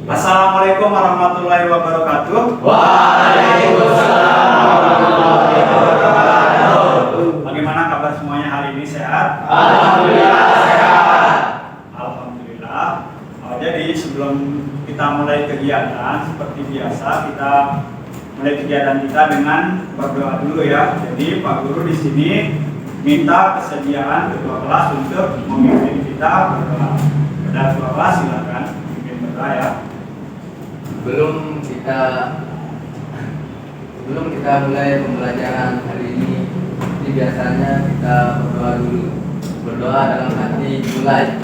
Assalamualaikum warahmatullahi wabarakatuh. Waalaikumsalam warahmatullahi wabarakatuh. Bagaimana kabar semuanya hari ini, sehat? Alhamdulillah sehat. Alhamdulillah. Jadi sebelum kita mulai kegiatan seperti biasa, kita mulai kegiatan kita dengan berdoa dulu ya. Jadi Pak Guru di sini minta kesediaan ketua kelas untuk memimpin kita berdoa. Kepada ketua kelas silakan pimpin berdoa ya. Sebelum kita mulai pembelajaran hari ini, seperti biasanya kita berdoa dulu. Berdoa dalam hati mulai.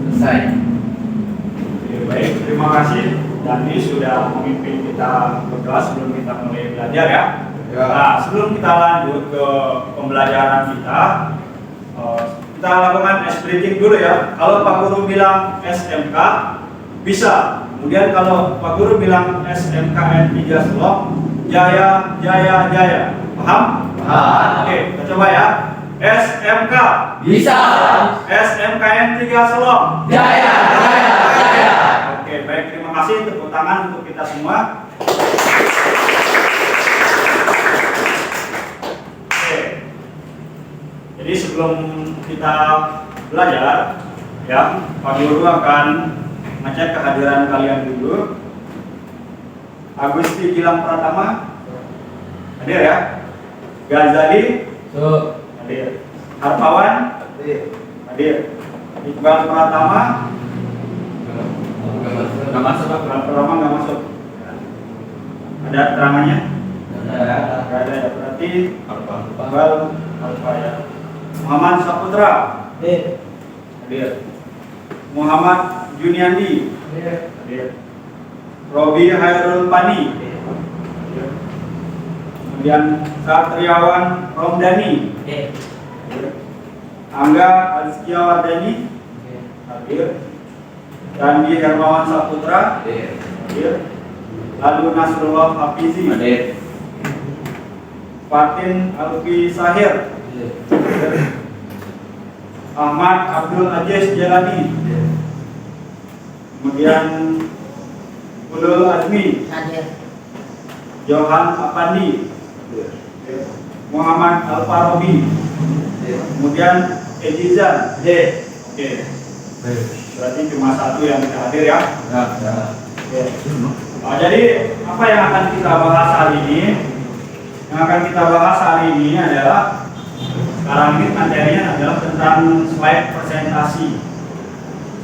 Selesai. Baik, terima kasih. Dani sudah memimpin kita berdoa sebelum kita mulai belajar ya. Nah, sebelum kita lanjut ke pembelajaran kita lakukan ice breaking dulu ya. Kalau Pak Guru bilang SMK bisa. Kemudian kalau Pak Guru bilang SMKN 3 Selong, Jaya Jaya Jaya. Paham? Paham. Oke, kita coba ya. SMK Bisa. SMKN 3 Selong. Jaya, jaya, jaya. Oke, baik, terima kasih. Tepuk tangan untuk kita semua. Oke. Jadi sebelum kita belajar, ya, Pak Guru akan ngecek kehadiran kalian dulu. Agusti Gilang Pratama hadir ya. Ghazali hadir. Harpawan hadir. Iqbal Pratama Nggak masuk. Iqbal Pratama nggak masuk. Ada terangannya? Nggak ada ya. Berarti Iqbal Harpa ya. Muhammad Saputra hadir. Muhammad Juniandi hadir. Robi Hairul Pani hadir. Kemudian Satriawan Romdani hadir. Angga Azkia Wardani hadir. Dandi Hermawan Saputra hadir. Lalu Nasrullah Hafizi Hadir. Fatin Alfi Sahir hadir. Ahmad Abdul Aziz Jalani kemudian Ulul Azmi hadir. Johan Apandi Muhammad Al-Farabi kemudian Ejizan Oke. Berarti cuma satu yang tidak hadir ya. Oke. Nah, jadi apa yang akan kita bahas hari ini? Yang akan kita bahas hari ini adalah sekarang ini materinya adalah tentang slide presentasi.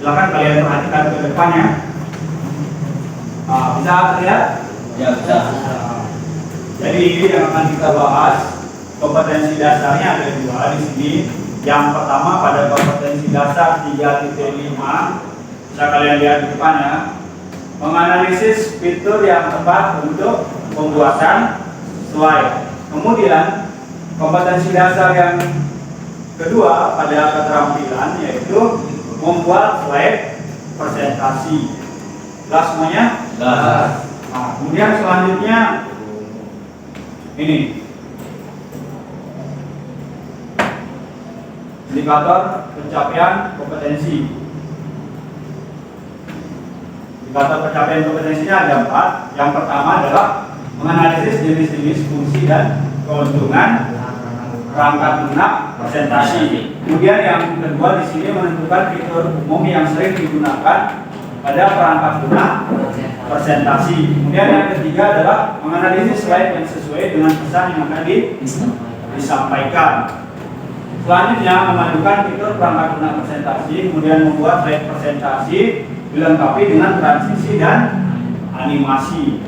Silakan kalian perhatikan ke depannya. Bisa terlihat? Ya, bisa. Jadi yang akan kita bahas kompetensi dasarnya ada dua di sini. Yang pertama pada kompetensi dasar 3.5 bisa kalian lihat di depannya, menganalisis fitur yang tepat untuk pembuatan slide. Kemudian kompetensi dasar yang kedua pada keterampilan yaitu membuat slide presentasi. Jelas semuanya? Jelas. Nah, kemudian selanjutnya ini indikator pencapaian kompetensi. Indikator pencapaian kompetensinya ada 4. Yang pertama adalah menganalisis jenis-jenis fungsi dan keuntungan perangkat lunak presentasi. Kemudian yang kedua di sini menentukan fitur umum yang sering digunakan pada perangkat lunak presentasi. Kemudian yang ketiga adalah menganalisis slide yang sesuai dengan pesan yang akan disampaikan. Selanjutnya memadukan fitur perangkat lunak presentasi, kemudian membuat slide presentasi dilengkapi dengan transisi dan animasi.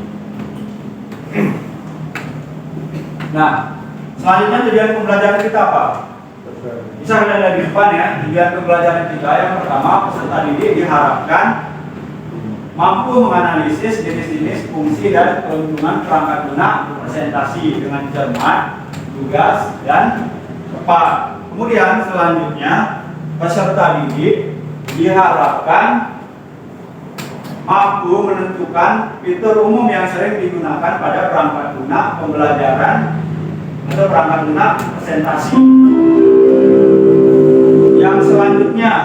Nah, selanjutnya tujuan pembelajaran kita apa? Bisa kita lihat di depan ya. Tujuan pembelajaran kita yang pertama, peserta didik diharapkan mampu menganalisis jenis-jenis fungsi dan keuntungan perangkat lunak presentasi dengan cermat, tugas, dan tepat. Kemudian selanjutnya peserta didik diharapkan mampu menentukan fitur umum yang sering digunakan pada perangkat lunak pembelajaran atau perangkat lunak presentasi.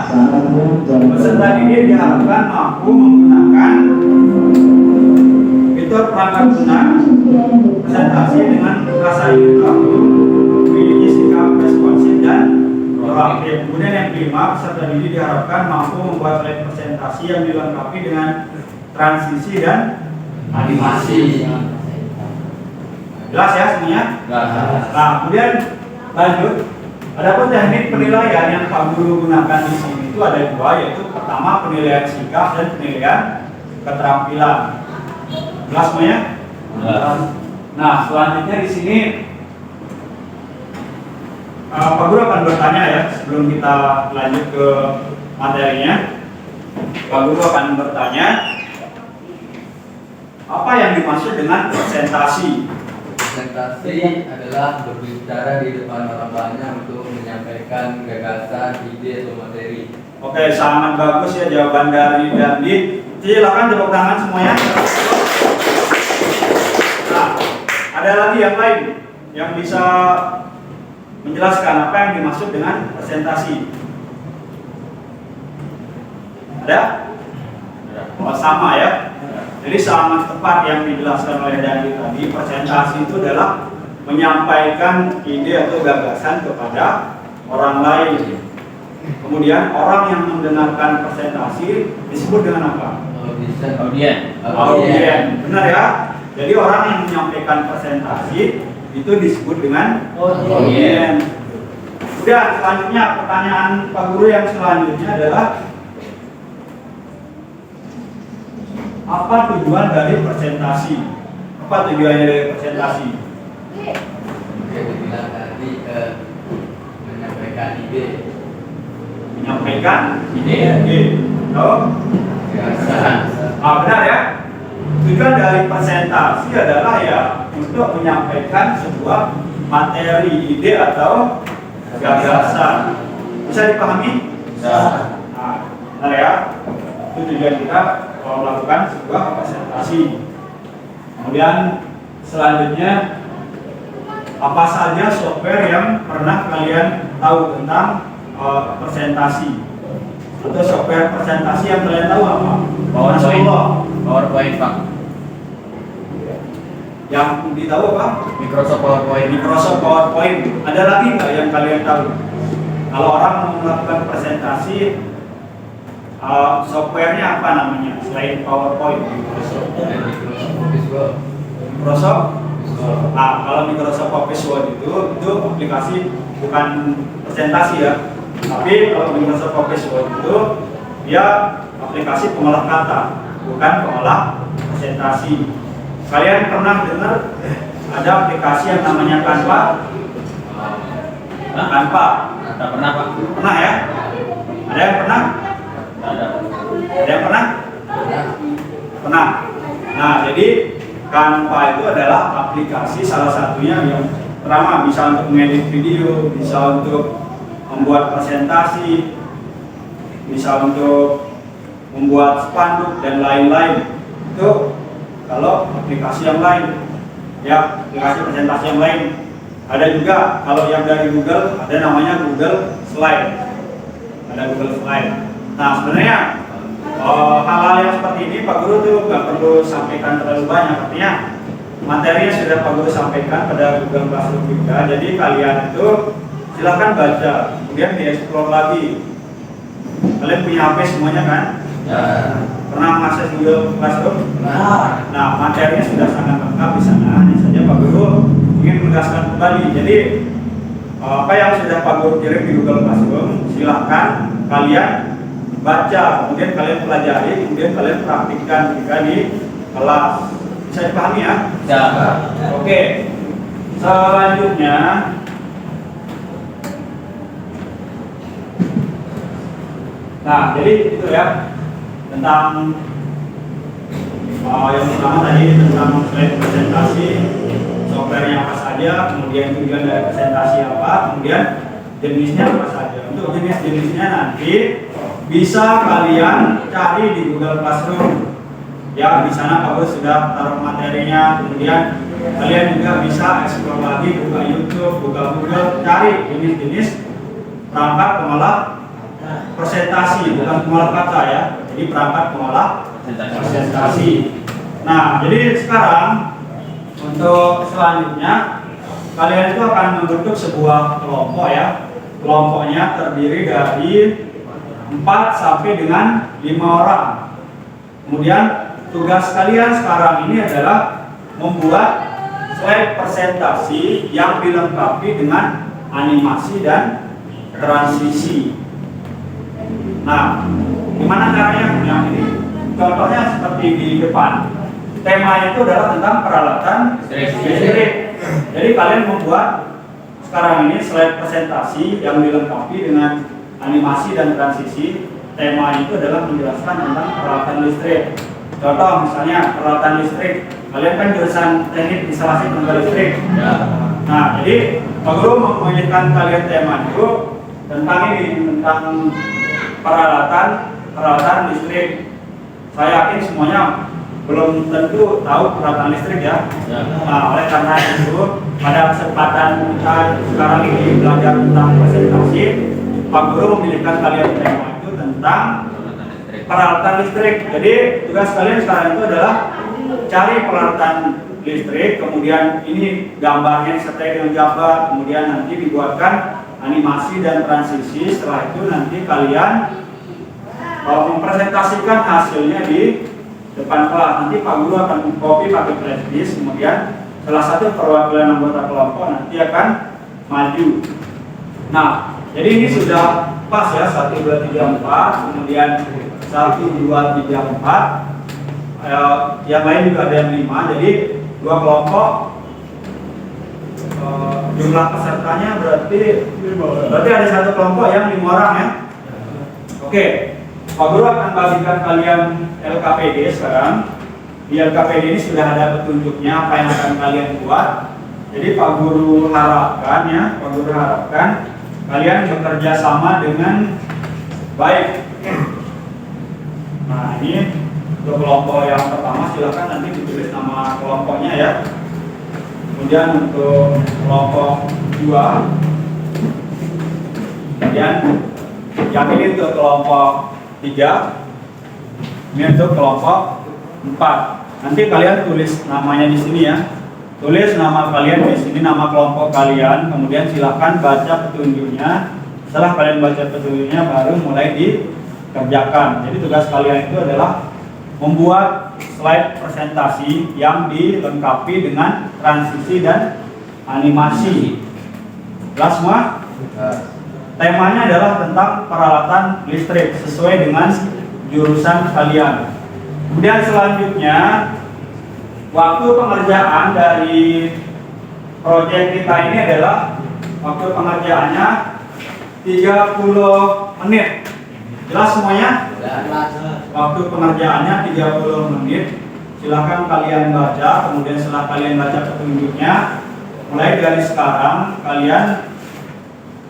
Selanjutnya, peserta didik diharapkan mampu menggunakan fitur perangkat lunak presentasi dengan rasa ingin tahu, memiliki sikap responsif dan proaktif. Kemudian yang kelima, peserta didik diharapkan mampu membuat slide presentasi yang dilengkapi dengan transisi dan animasi. Jelas ya semuanya? Nah, kemudian lanjut. Adapun teknik penilaian yang Pak Guru gunakan di sini itu ada dua, yaitu pertama penilaian sikap dan penilaian keterampilan. Jelas semuanya? Nah, selanjutnya di sini Pak Guru akan bertanya ya sebelum kita lanjut ke materinya. Pak Guru akan bertanya apa yang dimaksud dengan presentasi. Presentasi adalah berbicara di depan orang banyak untuk menyampaikan gagasan, ide, atau materi. Oke, sangat bagus ya jawaban dari Dandi. Silakan tepuk tangan semuanya. Nah, ada lagi yang lain yang bisa menjelaskan apa yang dimaksud dengan presentasi. Ada? Oh, sama ya. Jadi sangat tepat yang dijelaskan oleh Dandi tadi. Presentasi itu adalah menyampaikan ide atau gagasan kepada orang lain. Kemudian orang yang mendengarkan presentasi disebut dengan apa? Audien. Benar ya? Jadi orang yang menyampaikan presentasi itu disebut dengan audien. Kemudian selanjutnya pertanyaan Pak Guru yang selanjutnya adalah apa tujuan dari presentasi? Apa tujuannya dari presentasi? Oke, dibilang tadi menyampaikan ide. Menyampaikan ide. Oh? Benar ya? Tujuan dari presentasi adalah ya untuk menyampaikan sebuah materi, ide atau gagasan. Bisa dipahami? Bisa. Nah, benar ya? Itu tujuan kita kalau melakukan sebuah presentasi. Kemudian selanjutnya, apa saja software yang pernah kalian tahu tentang presentasi? Atau software presentasi yang kalian tahu apa? PowerPoint Pak. Yang ditahu apa? Microsoft PowerPoint. Microsoft PowerPoint. Ada lagi nggak yang kalian tahu? Kalau orang mau melakukan presentasi, softwarenya apa namanya selain PowerPoint? Microsoft. Kalau Microsoft Office Word itu aplikasi bukan presentasi ya. Tapi kalau Microsoft Office Word itu dia aplikasi pengolah kata, bukan pengolah presentasi. Kalian pernah dengar ada aplikasi yang namanya Canva? Canva? Tidak pernah Pak. Pernah ya? Ada yang pernah? Ada. Ada yang pernah? Pernah. Nah, jadi Canva itu adalah aplikasi salah satunya yang pertama bisa untuk mengedit video, bisa untuk membuat presentasi, bisa untuk membuat spanduk dan lain-lain. Itu kalau aplikasi yang lain, ya aplikasi presentasi yang lain. Ada juga kalau yang dari Google ada namanya Google Slide. Ada Google Slide. Nah, sebenarnya hal-hal yang seperti ini Pak Guru tuh nggak perlu sampaikan terlalu banyak, artinya materinya sudah Pak Guru sampaikan pada Google Classroom juga. Jadi kalian itu silahkan baca, kemudian dieksplor lagi. Kalian punya HP semuanya kan? Ya. Pernah mengakses Google Classroom? Nah, materinya sudah sangat lengkap di sana. Hanya saja Pak Guru ingin menegaskan kembali. Jadi apa yang sudah Pak Guru kirim di Google Classroom, silahkan kalian baca, kemudian kalian pelajari, kemudian kalian praktikkan jika di kelas. Bisa dipahami ya? Ya. Oke. Selanjutnya nah, jadi itu ya tentang yang pertama tadi tentang slide presentasi, softwarenya apa saja, kemudian tujuan dari presentasi apa, kemudian jenisnya apa saja. Untuk jenis-jenisnya nanti bisa kalian cari di Google Classroom. Ya, di sana Pak Guru sudah taruh materinya, kemudian kalian juga bisa explore lagi, buka YouTube, buka Google, cari jenis-jenis perangkat pengolah presentasi, bukan pengolah kata ya. Jadi perangkat pengolah presentasi. Nah, jadi sekarang untuk selanjutnya kalian itu akan membentuk sebuah kelompok ya. Kelompoknya terdiri dari 4 sampai dengan 5 orang. Kemudian tugas kalian sekarang ini adalah membuat slide presentasi yang dilengkapi dengan animasi dan transisi. Nah, gimana caranya? Yang ini contohnya seperti di depan. Tema itu adalah tentang peralatan listrik. Jadi kalian membuat sekarang ini slide presentasi yang dilengkapi dengan animasi dan transisi. Tema itu adalah menjelaskan tentang peralatan listrik. Contoh misalnya peralatan listrik. Kalian kan jurusan teknik instalasi tenaga listrik. Ya. Nah, jadi Pak Guru menginginkan kalian tema itu tentang ini, tentang peralatan listrik. Saya yakin semuanya belum tentu tahu peralatan listrik ya. Nah, oleh karena itu pada kesempatan kita sekarang ini belajar tentang presentasi, Pak Guru memilihkan kalian tema itu tentang peralatan listrik. Jadi tugas kalian sekarang itu adalah cari peralatan listrik, kemudian ini gambarnya disertai dengan gambar, kemudian nanti dibuatkan animasi dan transisi. Setelah itu nanti kalian mempresentasikan hasilnya di depan kelas. Nanti Pak Guru akan copy pakai flash disk, kemudian salah satu perwakilan anggota kelompok nanti akan maju. Nah, jadi ini sudah pas ya, 1, 2, 3, 4, kemudian 1, 2, 3, 4. Yang lain juga ada yang 5. Jadi 2 kelompok. Jumlah pesertanya berarti ada 1 kelompok yang 5 orang ya. Oke. Pak Guru akan bagikan kalian LKPD sekarang. Di LKPD ini sudah ada petunjuknya apa yang akan kalian buat. Jadi Pak Guru harapkan kalian bekerja sama dengan baik. Nah, ini untuk kelompok yang pertama silakan nanti ditulis nama kelompoknya ya. Kemudian untuk kelompok 2, kemudian yang ini untuk kelompok 3, ini untuk kelompok 4. Nanti kalian tulis namanya di sini ya. Tulis nama kalian di sini, nama kelompok kalian. Kemudian silakan baca petunjuknya. Setelah kalian baca petunjuknya, baru mulai dikerjakan. Jadi tugas kalian itu adalah membuat slide presentasi yang dilengkapi dengan transisi dan animasi. Jelas semua? Temanya adalah tentang peralatan listrik sesuai dengan jurusan kalian. Kemudian selanjutnya waktu pengerjaan dari proyek kita ini adalah waktu pengerjaannya 30 menit. Jelas semuanya? Waktu pengerjaannya 30 menit. Silahkan kalian baca, kemudian setelah kalian baca petunjuknya, mulai dari sekarang kalian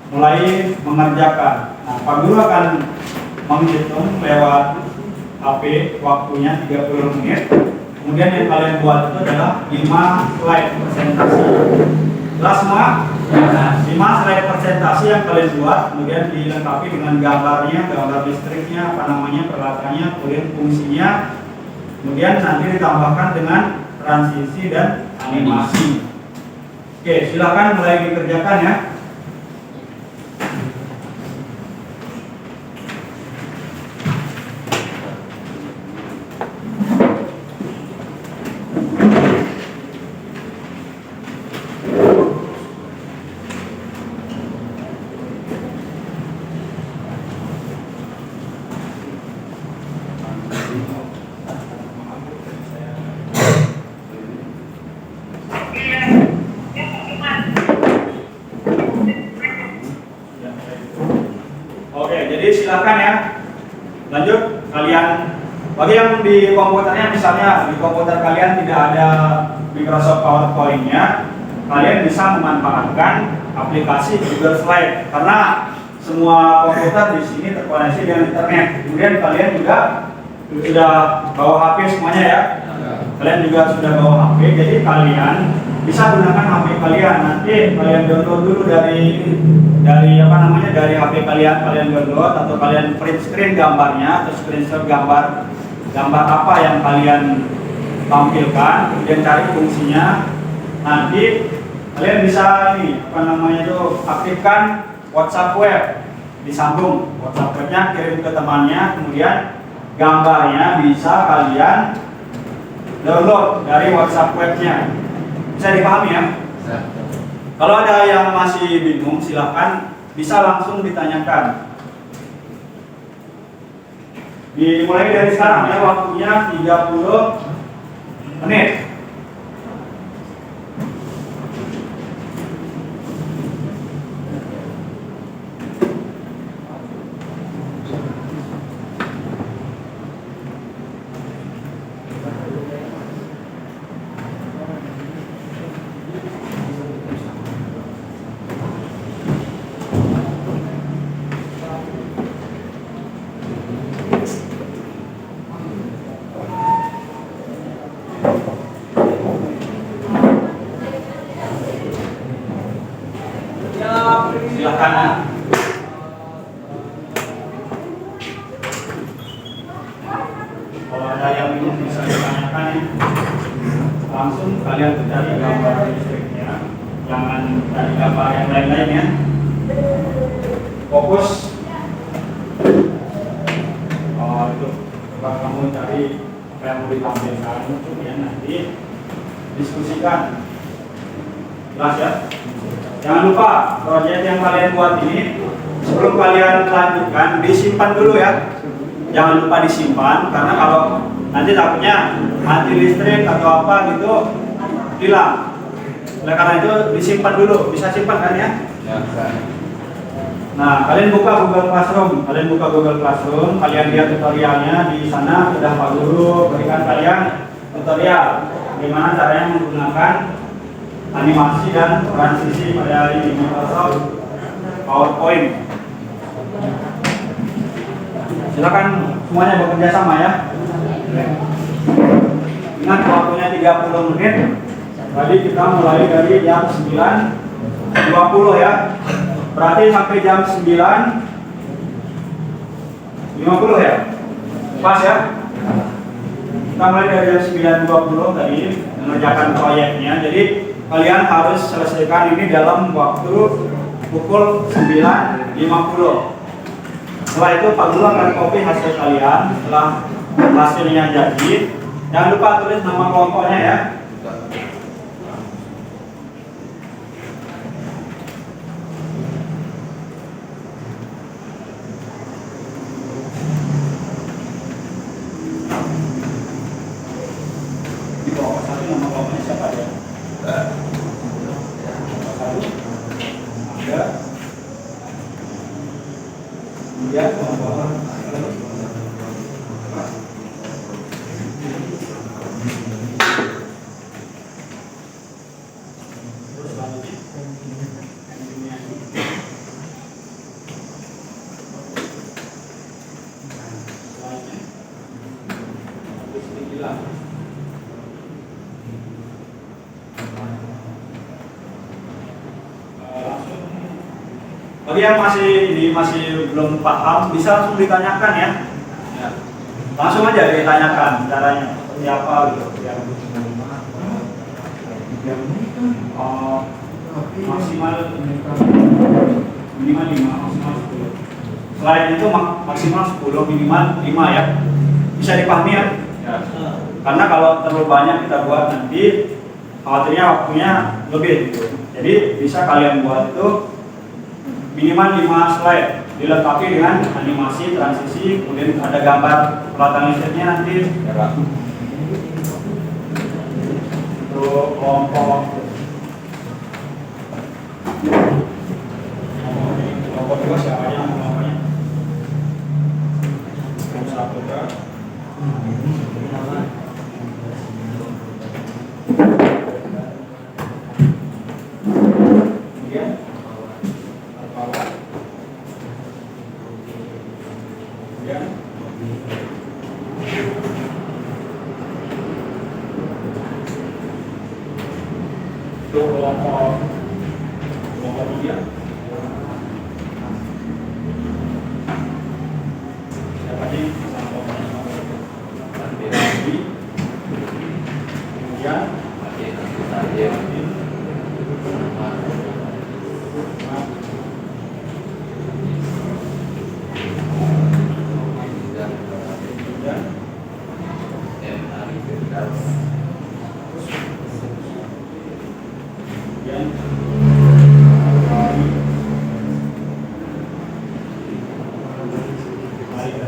mulai mengerjakan. Nah, Pak Guru akan menghitung lewat HP waktunya 30 menit. Kemudian yang kalian buat itu adalah 5 slide presentasi. Jelas semua? 5 slide presentasi yang kalian buat, kemudian dilengkapi dengan gambarnya, gambar listriknya, apa namanya, peralatannya, kemudian fungsinya. Kemudian nanti ditambahkan dengan transisi dan animasi. Oke, silakan mulai dikerjakan ya. Silakan ya, lanjut kalian. Bagi yang di komputernya, misalnya di komputer kalian tidak ada Microsoft PowerPoint-nya, kalian bisa memanfaatkan aplikasi Google Slide karena semua komputer di sini terkoneksi dengan internet. Kemudian kalian juga sudah bawa HP semuanya ya. Kalian juga sudah bawa HP, jadi kalian bisa gunakan HP kalian. Nanti kalian download dulu dari dari HP kalian download atau kalian print screen gambarnya atau screenshot gambar apa yang kalian tampilkan, kemudian cari fungsinya. Nanti kalian bisa aktifkan WhatsApp web, disambung WhatsApp webnya, kirim ke temannya, kemudian gambarnya bisa kalian download dari WhatsApp webnya. Bisa dipahami ya? Kalau ada yang masih bingung, silahkan bisa langsung ditanyakan. Dimulai dari sekarang ya, waktunya 30 menit. Silakan. Kalau ada yang belum bisa ditanyakan ya, langsung kalian cari gambar listriknya, jangan cari gambar yang lain-lain ya. Fokus. Oh itu, coba kamu cari apa yang mau ditampilkan, kemudian nanti diskusikan. Jelas ya? Jangan lupa proyek yang kalian buat ini sebelum kalian lanjutkan disimpan dulu ya. Jangan lupa disimpan, karena kalau nanti takutnya mati listrik atau apa gitu hilang. Oleh karena itu disimpan dulu. Bisa simpan kan ya? Nah, kalian buka Google Classroom, kalian lihat tutorialnya di sana. Sudah Pak Guru berikan kalian tutorial bagaimana caranya menggunakan animasi dan transisi pada ini Microsoft PowerPoint. Silakan semuanya bekerja sama ya. Ingat waktunya 30 menit. Tadi kita mulai dari jam 9.20 ya. Berarti sampai jam 9.50 ya. Pas ya. Kita mulai dari jam 9.20 tadi mengerjakan proyeknya. Jadi kalian harus selesaikan ini dalam waktu pukul 9.50. Setelah itu Pak Guru akan copy hasil kalian. Setelah hasilnya jadi, jangan lupa tulis nama kelompoknya ya. Di bawah satu nama kelompoknya siapa ya? Ada. Kemudian kelompok terus selanjutnya bagi yang masih belum paham, bisa langsung ditanyakan ya. Langsung aja ditanyakan caranya seperti apa gitu. Maksimal minimal 5, maksimal 10. Selain itu maksimal 10, minimal 5 ya. Bisa dipahami ya? Karena kalau terlalu banyak kita buat nanti khawatirnya waktunya lebih gitu. Jadi bisa kalian buat itu minimal 5 slide, dilengkapi dengan animasi, transisi, kemudian ada gambar pelataran listriknya nanti. Untuk kelompok dua siapa aja kelompoknya? Satu ya. Kemudian kelompok 3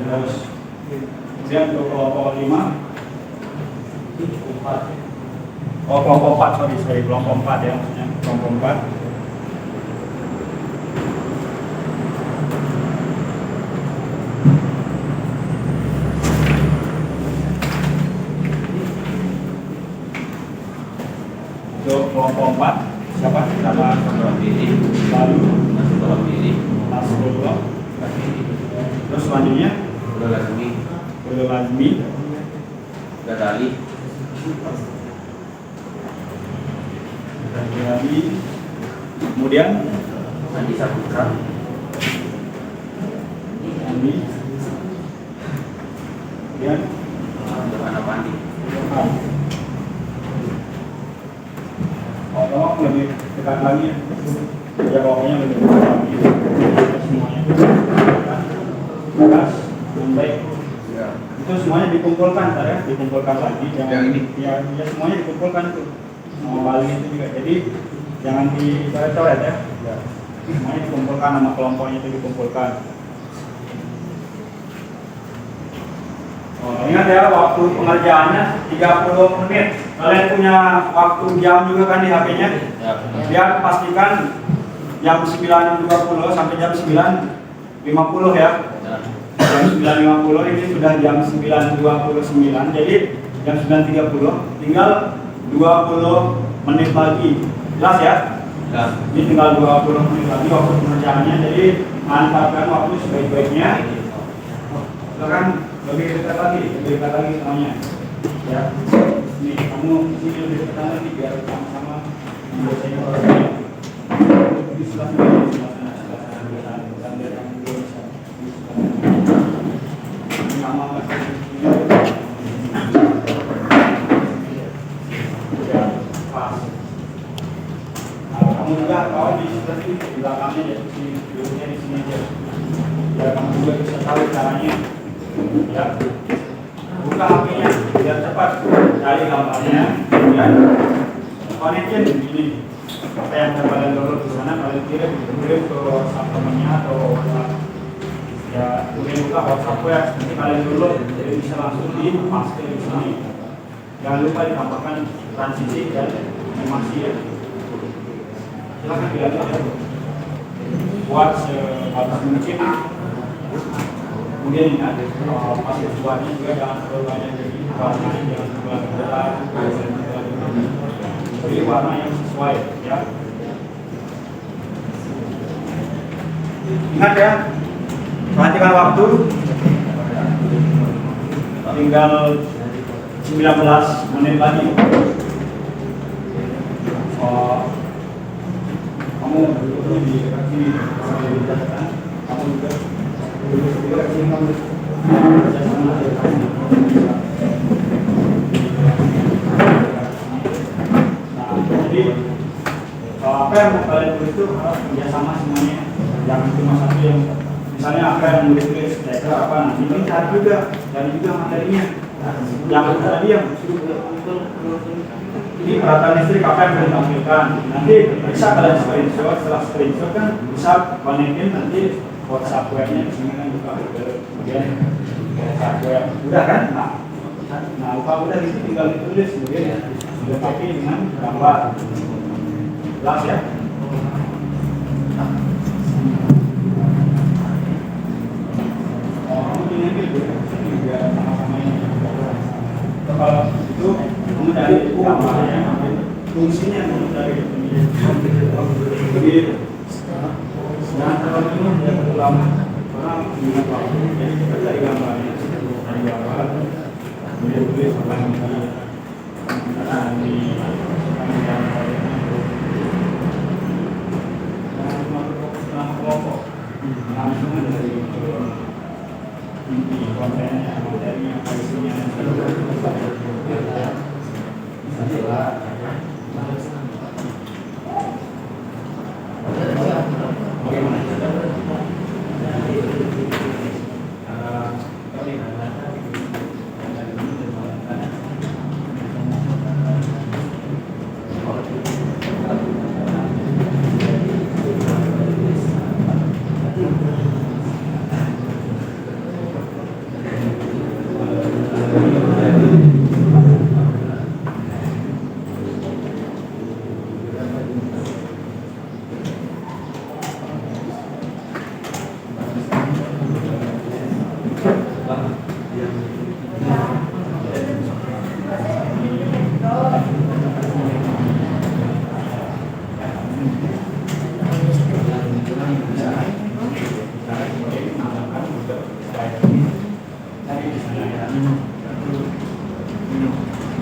Terus kemudian untuk kelompok 5 oh kelompok 4 sorry kelompok 4 ya maksudnya kelompok 4 untuk kelompok 4 siapa? Nama Diri. lalu Nasrullah Diri. Nasrullah Diri. terus selanjutnya Abdul Lazmi. Abdul Lazmi Gadali. kemudian Andi Saputra. Andi kemudian Johanna Pandi. tolong lebih dekat lagi ya pokoknya lebih dekat lagi semuanya bekas yang baik Ya. itu semuanya dikumpulkan ntar ya dikumpulkan lagi Yang ini? ya semuanya dikumpulkan itu kali itu juga jadi jangan dicoret-coret ya semuanya dikumpulkan nama kelompoknya itu dikumpulkan. Oh, ingat ya waktu pengerjaannya 30 menit. Kalian punya waktu jam juga kan di HP-nya? Ya. Biar pastikan jam 9.20 sampai jam 9.50 ya. Jam 9.50 ini sudah jam 9.29. Jadi jam 9.30 tinggal 20 menit lagi. Jelas ya? Ya. Ini tinggal 20 menit lagi waktu pengerjaannya. Jadi manfaatkan waktu sebaik-baiknya. Silakan lebih dekat lagi semuanya. Ya. Ini kamu sini lebih dekat lagi biar sama-sama membacanya orangnya. Di sebelah sana, sebelah sana, sambil kamu dulu. Ini nama ya, pas. Nah, kamu juga kau di sebelah sini, di belakangnya ya, duduknya di sini aja. Biar kamu juga bisa tahu caranya. Ya, buka HP-nya biar cepat cari gambarnya, kemudian konekin ini apa yang kalian download di sana kalian kirim ke WhatsApp temannya atau WhatsApp ya kemudian buka WhatsApp ya nanti kalian download jadi bisa langsung dipaste di sini. Jangan lupa ditambahkan transisi dan animasi ya. Silakan dilihat ya. Buat sebatas mungkin. Kemudian ingat, pas buahnya juga jangan terlalu banyak jadi warnanya jangan terlalu berat, beri warna yang sesuai ya. Ingat ya, perhatikan waktu, tinggal 19 menit lagi. Kamu duduknya di dekat sini, kamu juga. Jadi apa yang mau kalian tulis itu harus kerjasama semuanya, jangan cuma satu yang misalnya apa yang mau ditulis saya apa nanti ini cari juga materinya, jangan ada diam. Ini peralatan listrik apa yang boleh ditampilkan nanti bisa kalian screenshot, setelah screenshot kan bisa konekin nanti WhatsApp webnya di sini kan buka kemudian WhatsApp web udah kan nah kalau udah itu tinggal ditulis kemudian dilengkapi dengan gambar jelas ya. Kamu ini juga sama-sama ini kalau itu kamu cari gambarnya fungsinya kamu cari begitu. Nah, kalau ini tidak terlalu lama, karena minat waktu, jadi kita cari gambarnya, cari gambar, kemudian tulis apa yang di kelompok, langsung dari inti kontennya, materinya, isinya,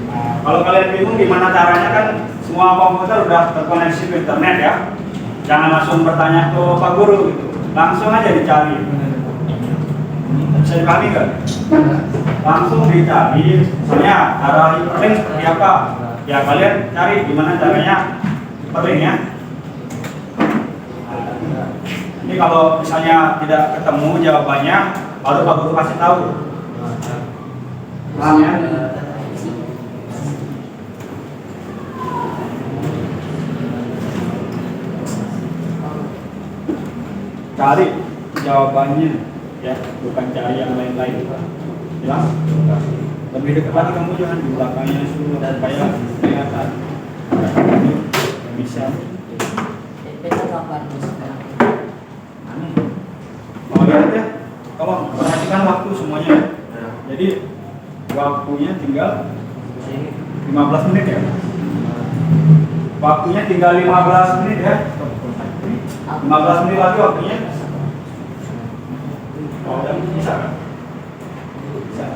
Nah, kalau kalian bingung gimana caranya, kan semua komputer udah terkoneksi ke internet ya. Jangan langsung bertanya ke Pak Guru gitu. Langsung aja dicari. Bisa dipahami nggak? Langsung dicari. Misalnya cara hyperlink seperti apa? Ya kalian cari gimana caranya hyperlink ya. Ini kalau misalnya tidak ketemu jawabannya, baru Pak Guru kasih tahu. Paham ya? Cari jawabannya ya, bukan cari yang lain-lain. Jelas? Lebih dekat lagi kamu, jangan di belakangnya supaya kelihatan. Bisa. Oh lihat ya, tolong perhatikan waktu semuanya. Jadi waktunya tinggal 15 menit ya. Waktunya tinggal 15 menit ya. 15 menit lagi waktunya. Oh, dan bisa kan? Bisa.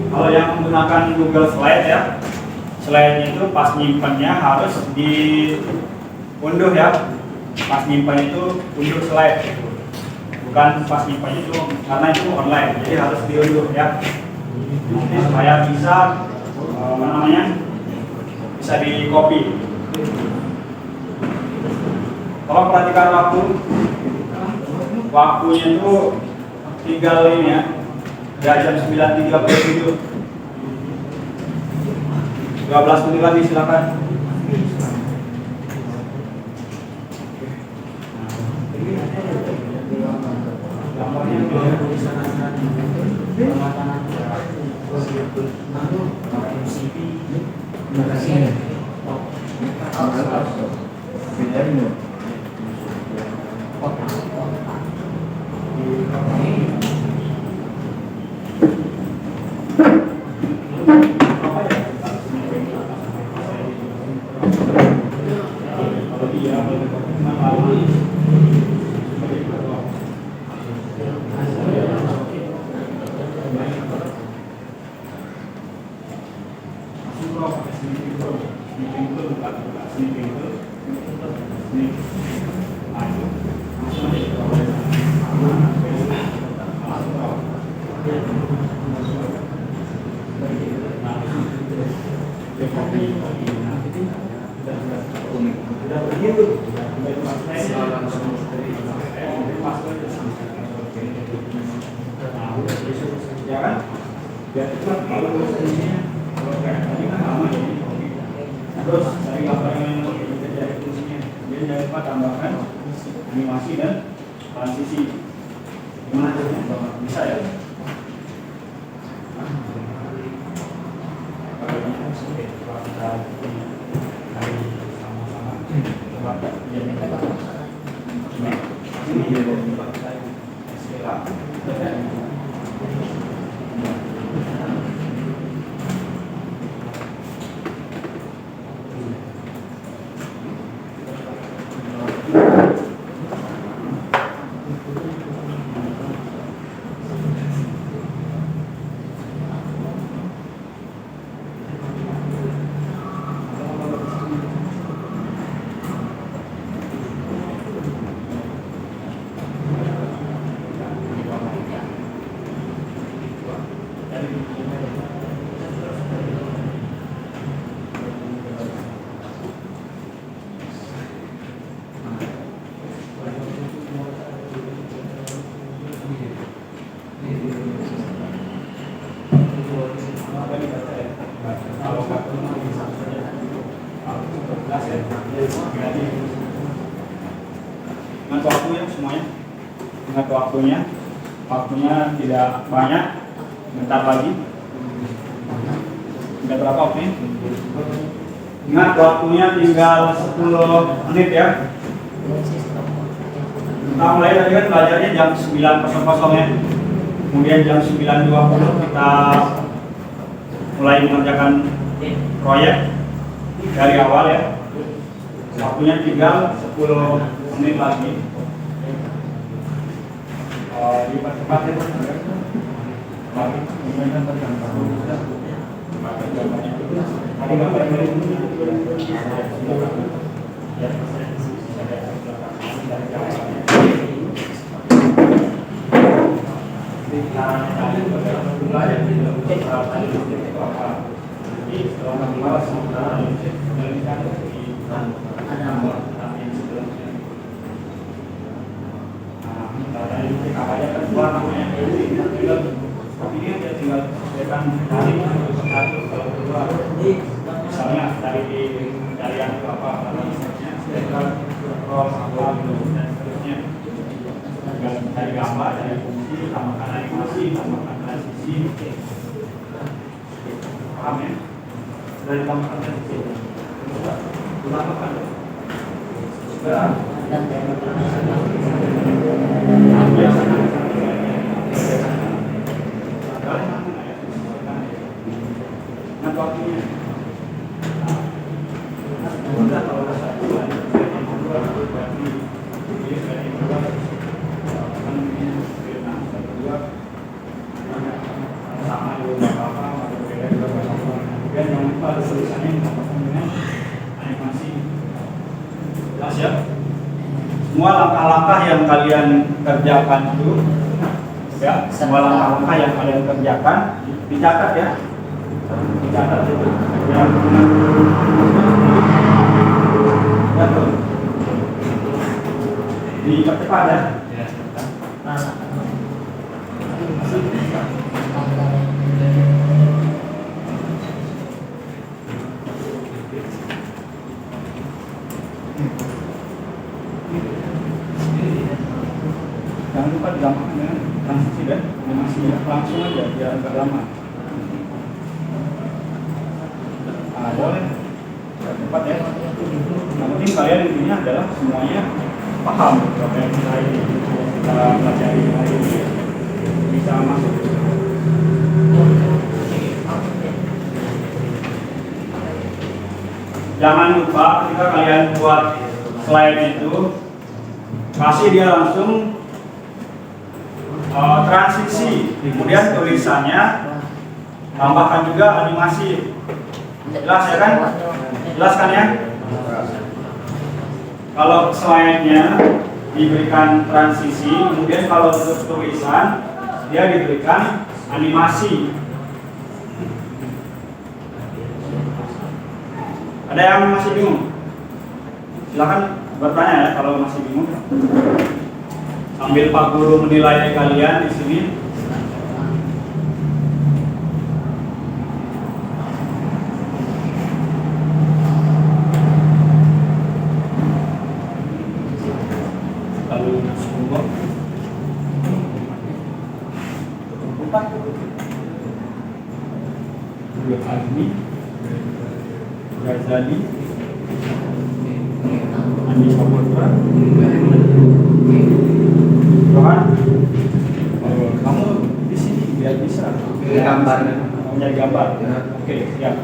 Kalau yang menggunakan Google Slide ya, slide itu pas nyimpannya harus diunduh ya. Pas nyimpan itu unduh slide, bukan pas nyimpan itu, karena itu online, jadi harus diunduh ya. Nanti supaya bisa bisa di copy. Kalau perhatikan waktunya itu tinggal ini ya, udah jam 9.37, 12 menit lagi, silakan. Ya kan? Biar cepat kalau fungsinya, kalau kayak tadi kan lama jadi terus dari gambar yang kita cari fungsinya, dia jangan lupa tambahkan animasi dan transisi. Gimana caranya? Bisa ya? kita cari sama-sama. Coba ya ini Bismillah. Ingat waktunya semuanya. Ingat waktunya. Waktunya tidak banyak. Bentar lagi. Sudah berapa waktunya? Ingat waktunya tinggal 10 menit ya. Kita mulai tadi kan belajarnya jam 9.00 ya. Kemudian jam 9.20 kita mulai mengerjakan proyek dari awal ya. Waktunya tinggal 10 menit lagi. Cepat ya. Misalnya dari yang apa dari gambar, dari fungsi, tambahkan animasi, tambahkan transisi, paham ya? Dari tambahkan transisi, tambahkan. Waktunya. Semua langkah-langkah yang kalian kerjakan itu, ya, semua langkah-langkah yang kalian kerjakan dicatat ya. Dicatat itu ya, tuh dipercepat ya. Jangan lupa digampangkan dengan transisi dan animasi ya. Langsung aja biar agak lama. Boleh cepat ya. Yang penting kalian intinya adalah semuanya paham apa yang kita pelajari hari ini bisa masuk. Jangan lupa ketika kalian buat slide itu kasih dia langsung transisi, kemudian tulisannya tambahkan juga animasi. Jelas ya kan? Jelas kan ya? Kalau slide-nya diberikan transisi, kemudian kalau untuk tulisan dia diberikan animasi. Ada yang masih bingung? Silakan bertanya ya kalau masih bingung. Sambil Pak Guru menilai kalian di sini. Ghazali, Andi Saputra, Rohan. Kamu di sini biar bisa Gambar. nyari gambar. Oke, siap.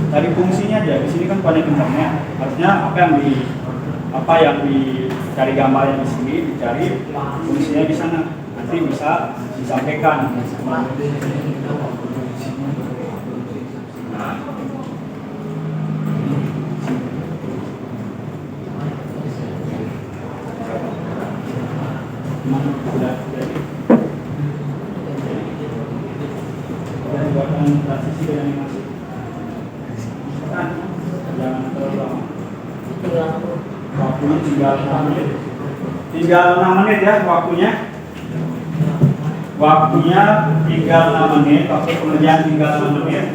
Tadi fungsinya aja. Di sini kan banyak internet. Artinya apa yang dicari gambarnya di sini dicari fungsinya di sana. Nanti bisa disampaikan. Sudah jadi. Dan buatan transisi dan animasi. Kan jangan terlalu lama. Waktunya tinggal 6 menit. Tinggal 6 menit ya waktunya. Waktunya tinggal 6 menit. Waktu pengerjaan tinggal 6 menit.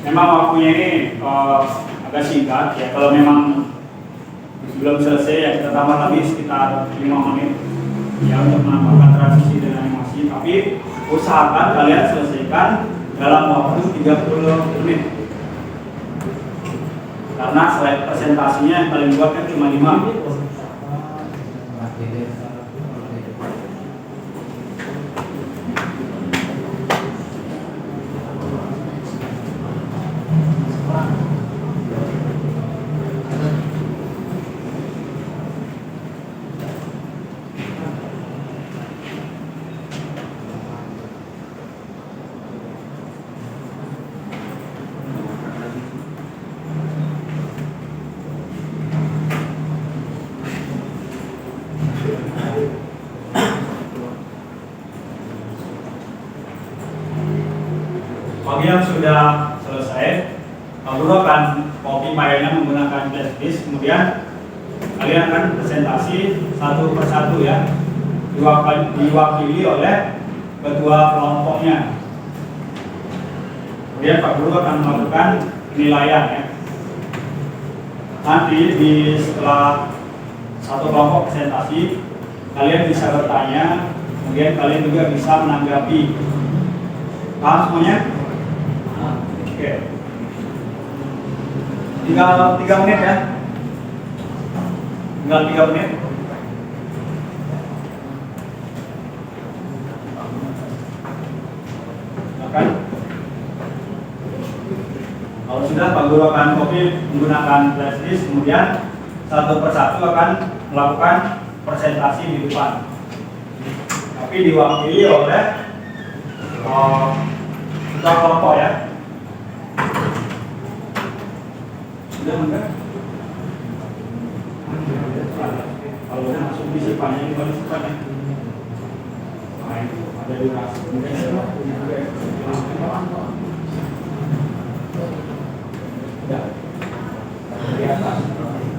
Memang waktunya ini agak singkat ya. Kalau memang belum selesai ya kita tambah lagi sekitar 5 menit ya untuk menambahkan transisi dan animasi. Tapi usahakan kalian selesaikan dalam waktu 30 menit. Karena slide presentasinya yang paling kuat kan cuma 5. Bagi yang sudah selesai, Guru akan copy filenya menggunakan flash disk. Kemudian kalian akan presentasi satu persatu ya, diwakili oleh ketua kelompoknya. Kemudian Pak Guru akan melakukan penilaian ya. Nanti setelah satu kelompok presentasi, kalian bisa bertanya, kemudian kalian juga bisa menanggapi. Paham semuanya? Oke. Tinggal 3 menit ya. Tinggal 3 menit. Silakan. Kalau sudah, Pak Guru akan copy menggunakan flash disk, kemudian satu persatu akan melakukan presentasi di depan. Tapi diwakili oleh ketua kelompok ya. Sudah enggak? Kalau masuk di sifatnya ini baru sifatnya. Nah, itu ada durasi. Ya. Di atas.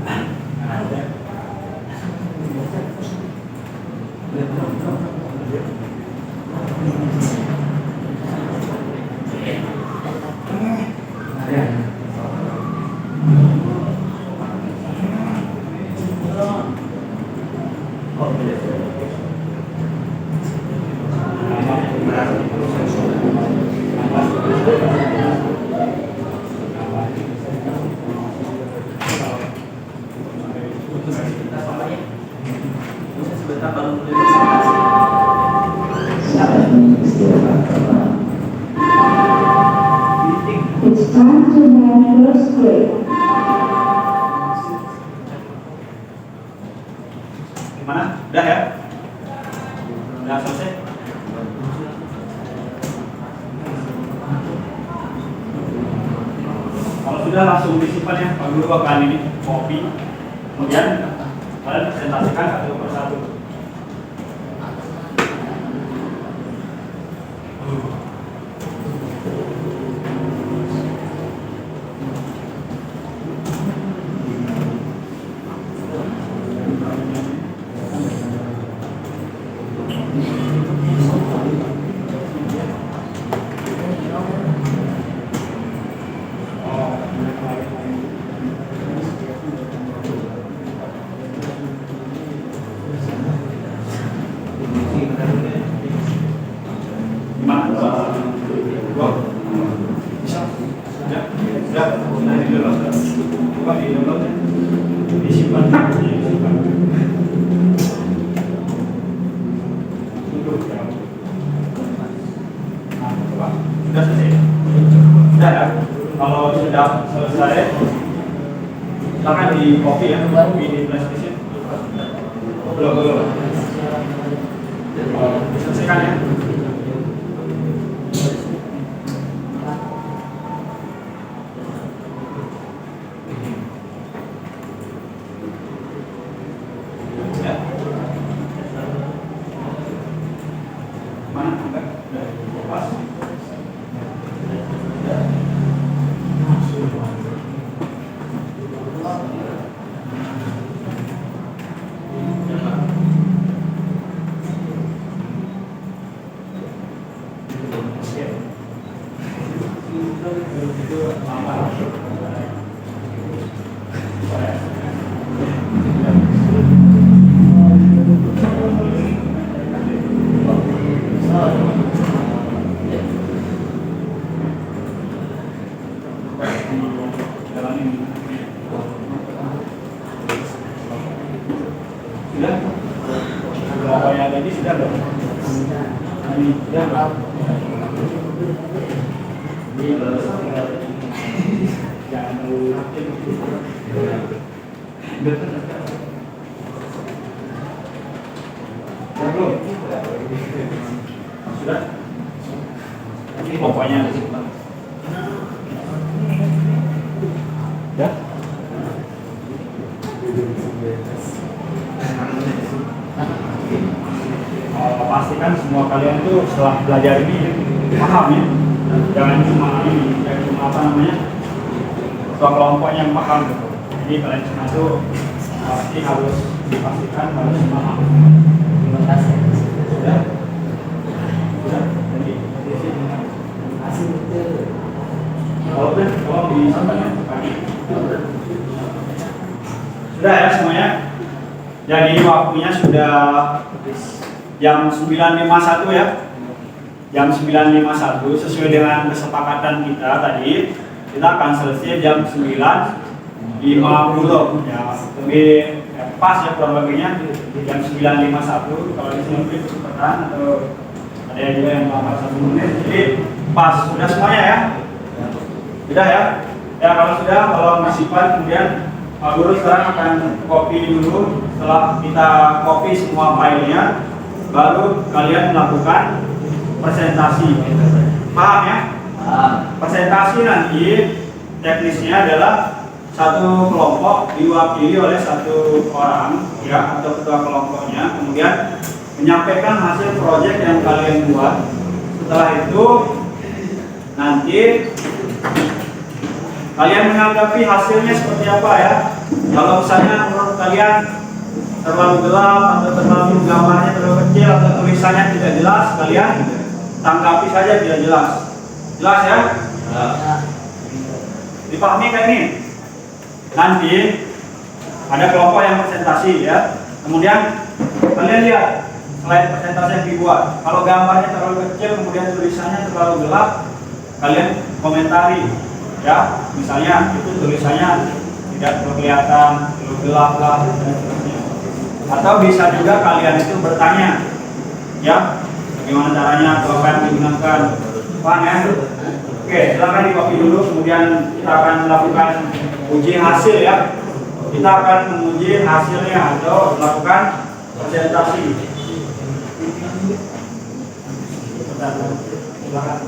Nah, ada. It's time to have first grade. Gimana? Udah ya? Udah selesai? Kalau sudah langsung disimpan ya, Pak Guru akan ini copy, kemudian kalian presentasikan satu persatu. Gimana? sudah selesai, silakan di copy ya, copy di PlayStation. Belum. Diselesaikan ya. Mana? Enggak. Pas. Sudah? Kelompoknya tadi sudah dong? Ini sudah dong? Jangan dulu. Belum? Sudah? Ini kelompoknya. Ya? Pastikan semua kalian tuh setelah belajar ini paham ya, jangan cuma ini, jangan cuma apa namanya ketua kelompok yang paham gitu. Jadi kalian semua tuh pasti harus dipastikan harus paham. Terima kasih. Sudah? Sudah? Jadi Kasih betul. kalau udah tolong disampaikan pagi. Sudah ya semuanya. Jadi waktunya sudah jam 9.51 ya. Jam 9.51 sesuai dengan kesepakatan kita tadi, kita akan selesai jam 9.50 ya. Lebih pas ya kurang lebihnya jam 9.51. Kalau di sini lebih cepetan atau ada juga yang lambat 1 menit. Jadi pas sudah semuanya ya. Sudah ya. Ya kalau sudah, kalau masih pas kemudian Pak Guru sekarang akan copy dulu. Setelah kita copy semua filenya, baru kalian melakukan presentasi. Paham ya? Presentasi nanti teknisnya adalah satu kelompok diwakili oleh satu orang ya atau ketua kelompoknya, kemudian menyampaikan hasil proyek yang kalian buat. Setelah itu nanti kalian menanggapi hasilnya seperti apa ya. Kalau misalnya menurut kalian terlalu gelap atau terlalu gambarnya terlalu kecil atau tulisannya tidak jelas, kalian tanggapi saja tidak jelas. Jelas ya? Dipahami kayak ini? Nanti ada kelompok yang presentasi ya. Kemudian kalian lihat selain presentasi yang dibuat, kalau gambarnya terlalu kecil kemudian tulisannya terlalu gelap, kalian komentari ya. Misalnya itu tulisannya tidak kelihatan, terlalu gelap lah dan seterusnya. Atau bisa juga kalian itu bertanya ya, bagaimana caranya atau apa yang digunakan. Paham ya? Oke, silakan dikopi dulu, kemudian kita akan melakukan uji hasil ya. Kita akan menguji hasilnya atau melakukan presentasi. Silakan.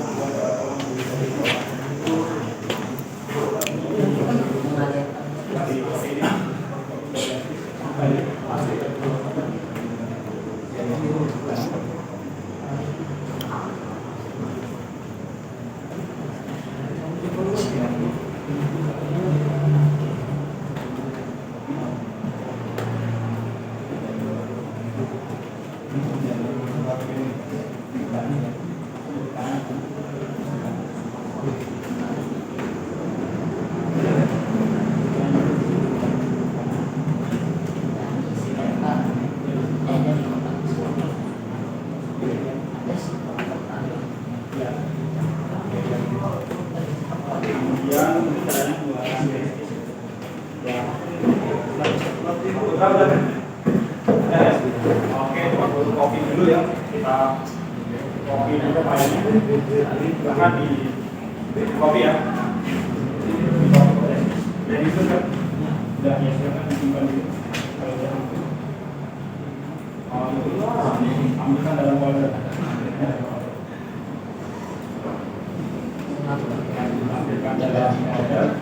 Oke, kopi dulu ya. Kita kopi dulu filenya. Bahkan di kopi ya. Jadi itu kan udah ya silakan disimpan dulu. Kalau jangan ambilkan dalam folder. Ambilkan dalam folder.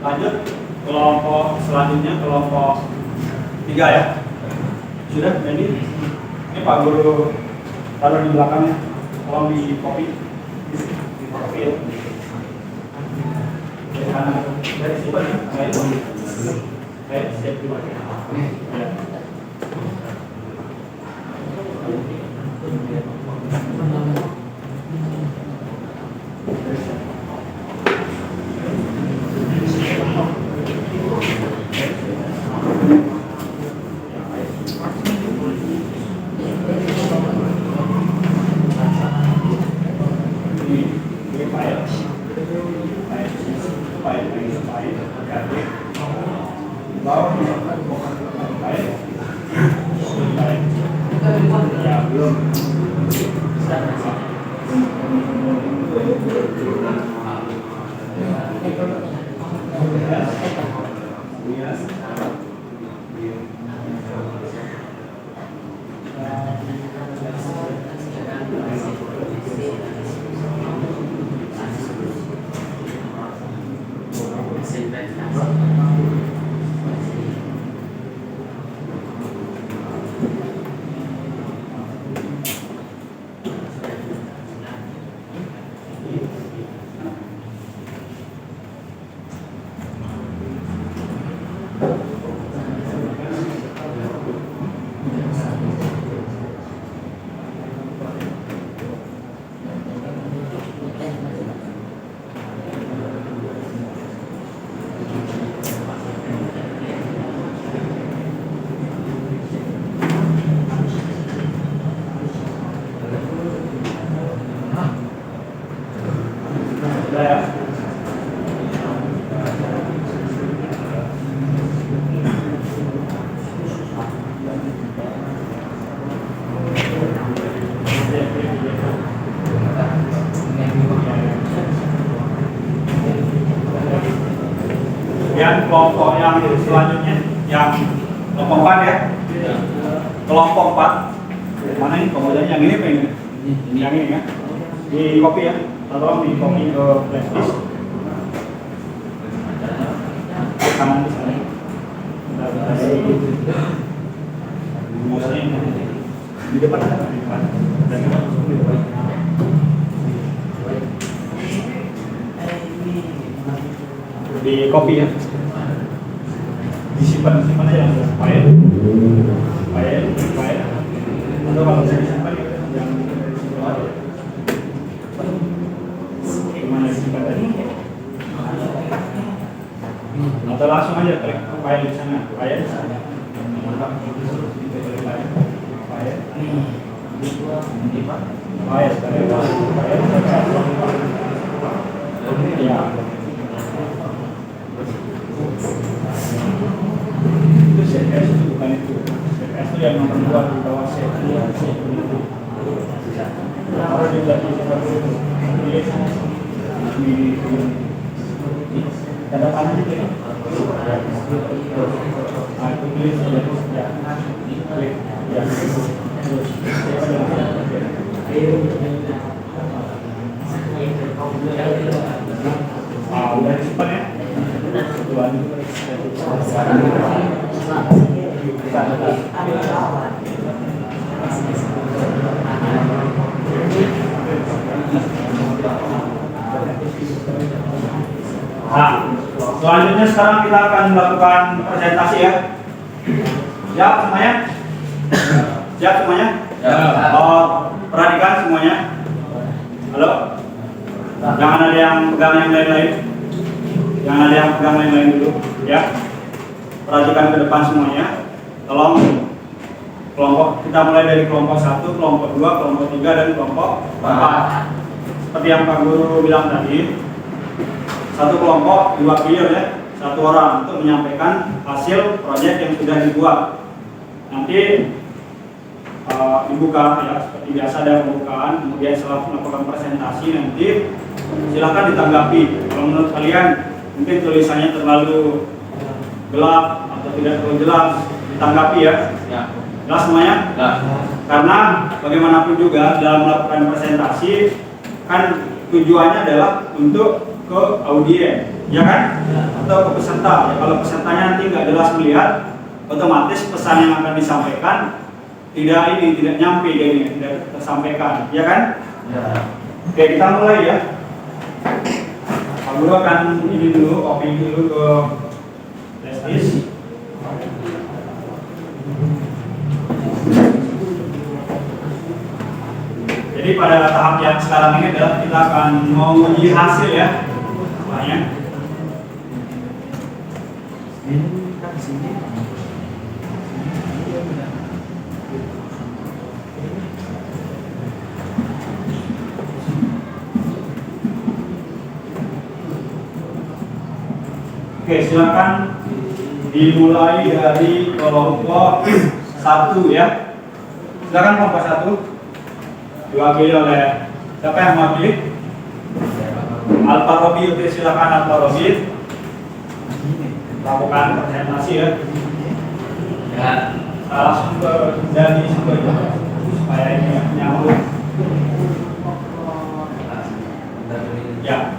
Lanjut kelompok selanjutnya, kelompok 3 ya. Sudah, ini Pak Guru taruh di belakangnya, tolong di copy. Di copy ya. Dari siapa nih? Siap dulu. Ya. Kemudian kelompok yang selanjutnya, yang kelompok 4 ya. Kelompok 4. Mana ini kelompoknya? Yang ini apa ini? Yang ini ya. Di copy ya. Tolong di copy ke flash disk. Kanan di sana. Di depan ada di depan. Dan di depan. Di copy ya, disimpan aja yang file, atau kalau bisa disimpan yang gimana disimpan tadi, atau langsung aja klik file di sana, file, ya. Itu CPS itu bukan itu. CPS itu yang nomor 2 di bawah C2 itu. Kalau di belakang seperti itu, di tanda panah itu ya. Nah, itu tulis ya. Klik ya. Terus udah disimpan ya. mulai sekarang kita akan melakukan presentasi ya. Siap semuanya? Siap semuanya? Ya. Perhatikan semuanya. Halo? Jangan ada yang pegang yang lain-lain. Jangan ada yang pegang lain-lain dulu, ya. Perhatikan ke depan semuanya. Tolong kelompok, kita mulai dari kelompok 1, kelompok 2, kelompok 3, dan kelompok 4. Seperti yang Pak Guru bilang tadi, satu kelompok diwakili oleh satu orang untuk menyampaikan hasil proyek yang sudah dibuat. Nanti dibuka ya, seperti biasa ada pembukaan, kemudian setelah melakukan presentasi nanti silakan ditanggapi. Kalau menurut kalian mungkin tulisannya terlalu gelap atau tidak terlalu jelas, ditanggapi ya. Ya. Jelas semuanya? Ya. Karena bagaimanapun juga dalam melakukan presentasi kan tujuannya adalah untuk ke audien, ya kan? Atau ke peserta. Ya, kalau pesertanya nanti nggak jelas melihat, otomatis pesan yang akan disampaikan tidak nyampe, jadi tidak tersampaikan, ya kan? Ya. Oke, kita mulai ya. Pak Guru akan ini dulu, copy dulu ke flash. Jadi pada tahap yang sekarang ini adalah kita akan menguji hasil ya. Namanya. Oke, silakan dimulai dari kelompok 1 ya. Silakan kelompok 1 diwakili oleh siapa yang mewakili? Al-Farabi. Oke, silakan Al-Farabi lakukan presentasi ya. Ya. Langsung ke dari sumber supaya ini nyambung. Ya.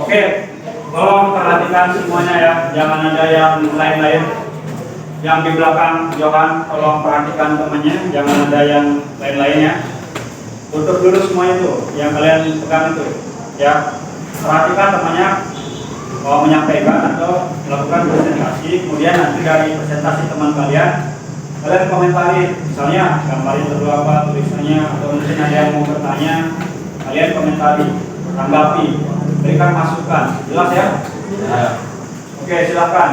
Oke, tolong perhatikan semuanya ya, jangan ada yang lain-lain. Yang di belakang Johan, tolong perhatikan temannya, jangan ada yang lain-lainnya. Tutup dulu semua itu, yang kalian pegang itu, ya. Perhatikan temannya mau menyampaikan atau melakukan presentasi, kemudian nanti dari presentasi teman kalian komentari, misalnya gambar itu apa, tulisannya, atau mungkin ada yang mau bertanya, kalian komentari, tanggapi, berikan masukan, jelas ya? Ya. Oke, silakan.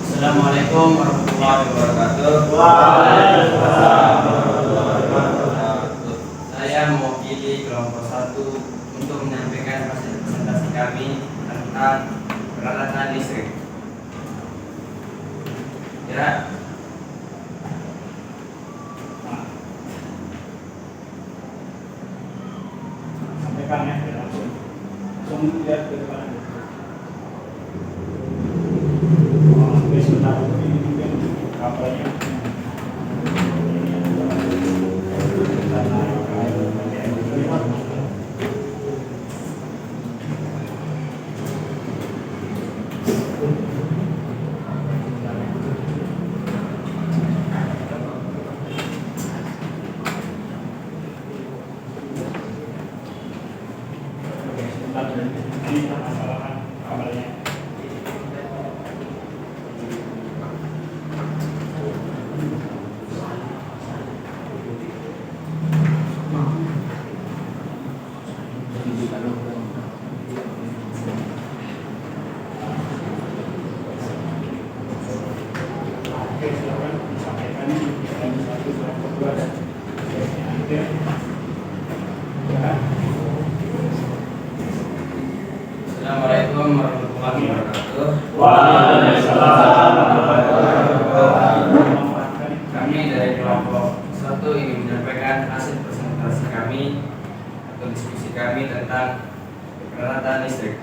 Assalamualaikum warahmatullahi wabarakatuh. Waalaikumsalam. Saya mewakili kelompok 1 untuk menyampaikan hasil presentasi kami tentang peralatan listrik. Ya. Sampaikan ya, langsung lihat ke depan. Sebentar ini mungkin kabelnya. Ini permasalahan kabelnya. Oke, silakan disampaikan yang 1, 2, 3. Ya. Assalamualaikum warahmatullahi wabarakatuh. Waalaikumsalam. Kami dari kelompok 1 ingin menyampaikan hasil presentasi kami atau diskusi kami tentang peralatan listrik.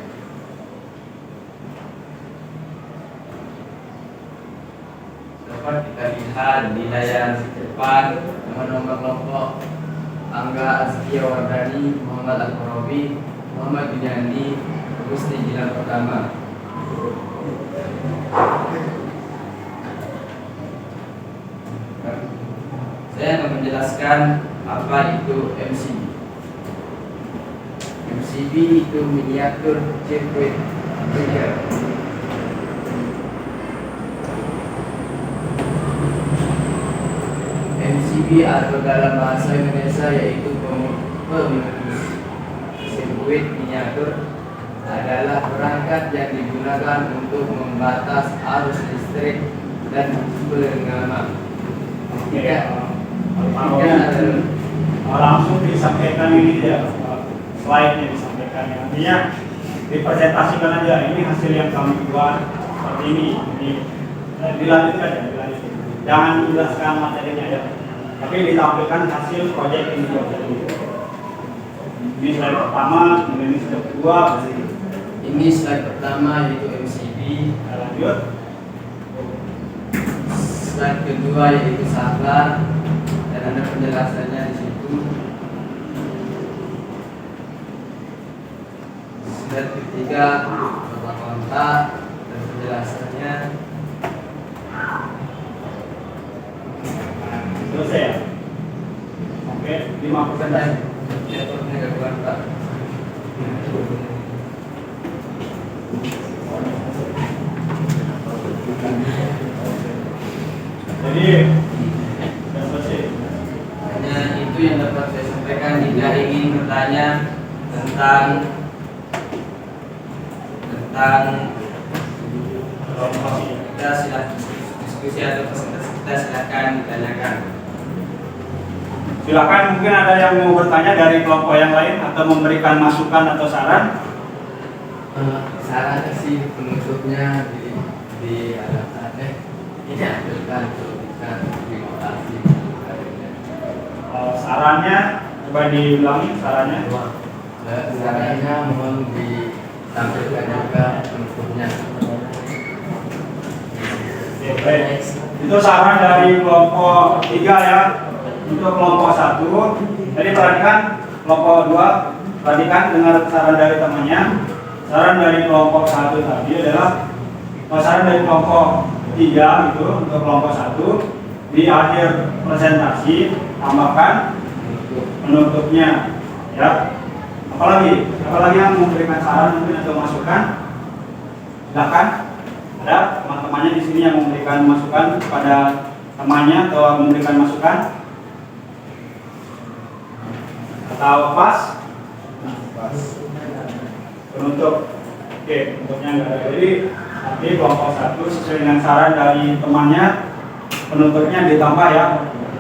dapat kita lihat di layar depan nama-nama kelompok Angga Azkia Wardani, Muhammad Al-Farabi, Muhammad Binyandi, Gusti Jilan Pertama. Saya akan menjelaskan apa itu MCB. MCB itu miniatur circuit breaker. MCB atau dalam bahasa Indonesia yaitu pemutus sirkuit miniatur adalah perangkat yang digunakan untuk membatas arus listrik dan penggama. Langsung disampaikan ini ya, slide-nya disampaikan. Artinya dipresentasikan aja, ini hasil yang kami buat seperti ini. Dilanjutkan ya, dilanjutkan. Jangan menjelaskan materinya ya, tapi ditampilkan hasil proyek ini. Ini slide pertama, ini slide kedua. Ini slide pertama yaitu MCB. Lanjut. Slide kedua yaitu saklar dan ada penjelasannya di situ. Slide ketiga nota kontak dan penjelasannya. Selesai ya? Oke, 5% Dan diaturnya gangguan Pak. Jadi, sudah selesai. Hanya itu yang dapat saya sampaikan. Jika ingin bertanya tentang kita silakan diskusi atau presentasi kita silakan ditanyakan. Silakan, mungkin ada yang mau bertanya dari kelompok yang lain atau memberikan masukan atau saran. Sarannya sih penutupnya di alat ini ambilkan tulisan terima kasih. Sarannya coba diulangi sarannya. Sarannya mohon ditampilkan juga penutupnya. Baik. Itu saran dari kelompok 3 ya. Untuk kelompok 1, jadi perhatikan kelompok 2, perhatikan dengar saran dari temannya. Saran dari kelompok 1 tadi adalah saran dari kelompok 3 itu untuk kelompok 1 di akhir presentasi tambahkan penutupnya ya. Apalagi yang memberikan saran mungkin atau masukan, silakan. Ada teman-temannya di sini yang memberikan masukan kepada temannya atau memberikan masukan atau pas penutup. Oke, penutupnya enggak ada. Jadi nanti kelompok 1 sesuai dengan saran dari temannya penutupnya ditambah ya.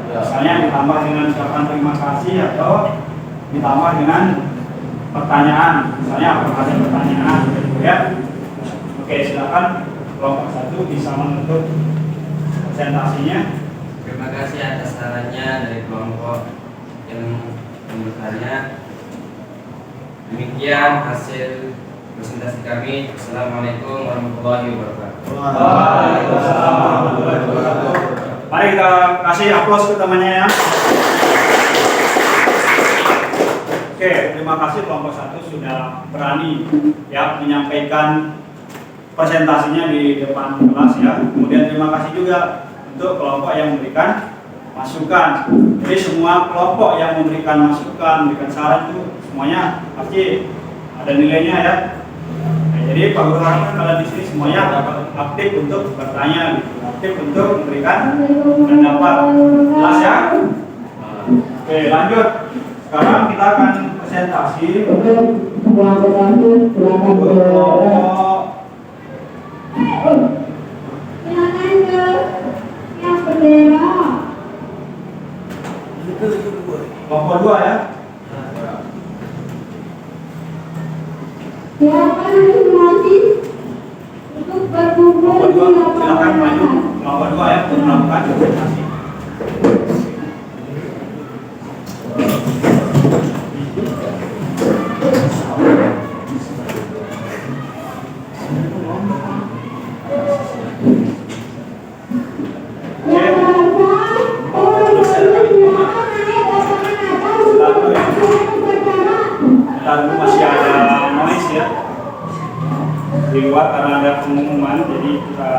Misalnya ditambah dengan ucapan terima kasih atau ditambah dengan pertanyaan, misalnya apakah ada pertanyaan gitu ya. Oke, silakan kelompok 1 bisa menutup presentasinya. Terima kasih atas sarannya dari kelompok yang bertanya. Demikian hasil presentasi kami. Assalamualaikum warahmatullahi wabarakatuh. Waalaikumsalam warahmatullahi wabarakatuh. Mari kita kasih aplaus ke temannya ya. Oke, terima kasih kelompok 1 sudah berani ya menyampaikan presentasinya di depan kelas ya. Kemudian terima kasih juga untuk kelompok yang memberikan masukan. Jadi semua kelompok yang memberikan masukan, memberikan saran itu semuanya pasti ada nilainya ya. Nah, jadi Pak Guru harapkan kalian di sini semuanya aktif untuk bertanya, gitu. Aktif untuk memberikan pendapat. Jelas ya? Oke, lanjut. Sekarang kita akan presentasi Silakan ke yang bendera. kelompok 2 ya. Silakan nanti untuk berkumpul Kelompok di 2 silakan maju. lapangan. Kelompok 2 ya untuk melakukan presentasi.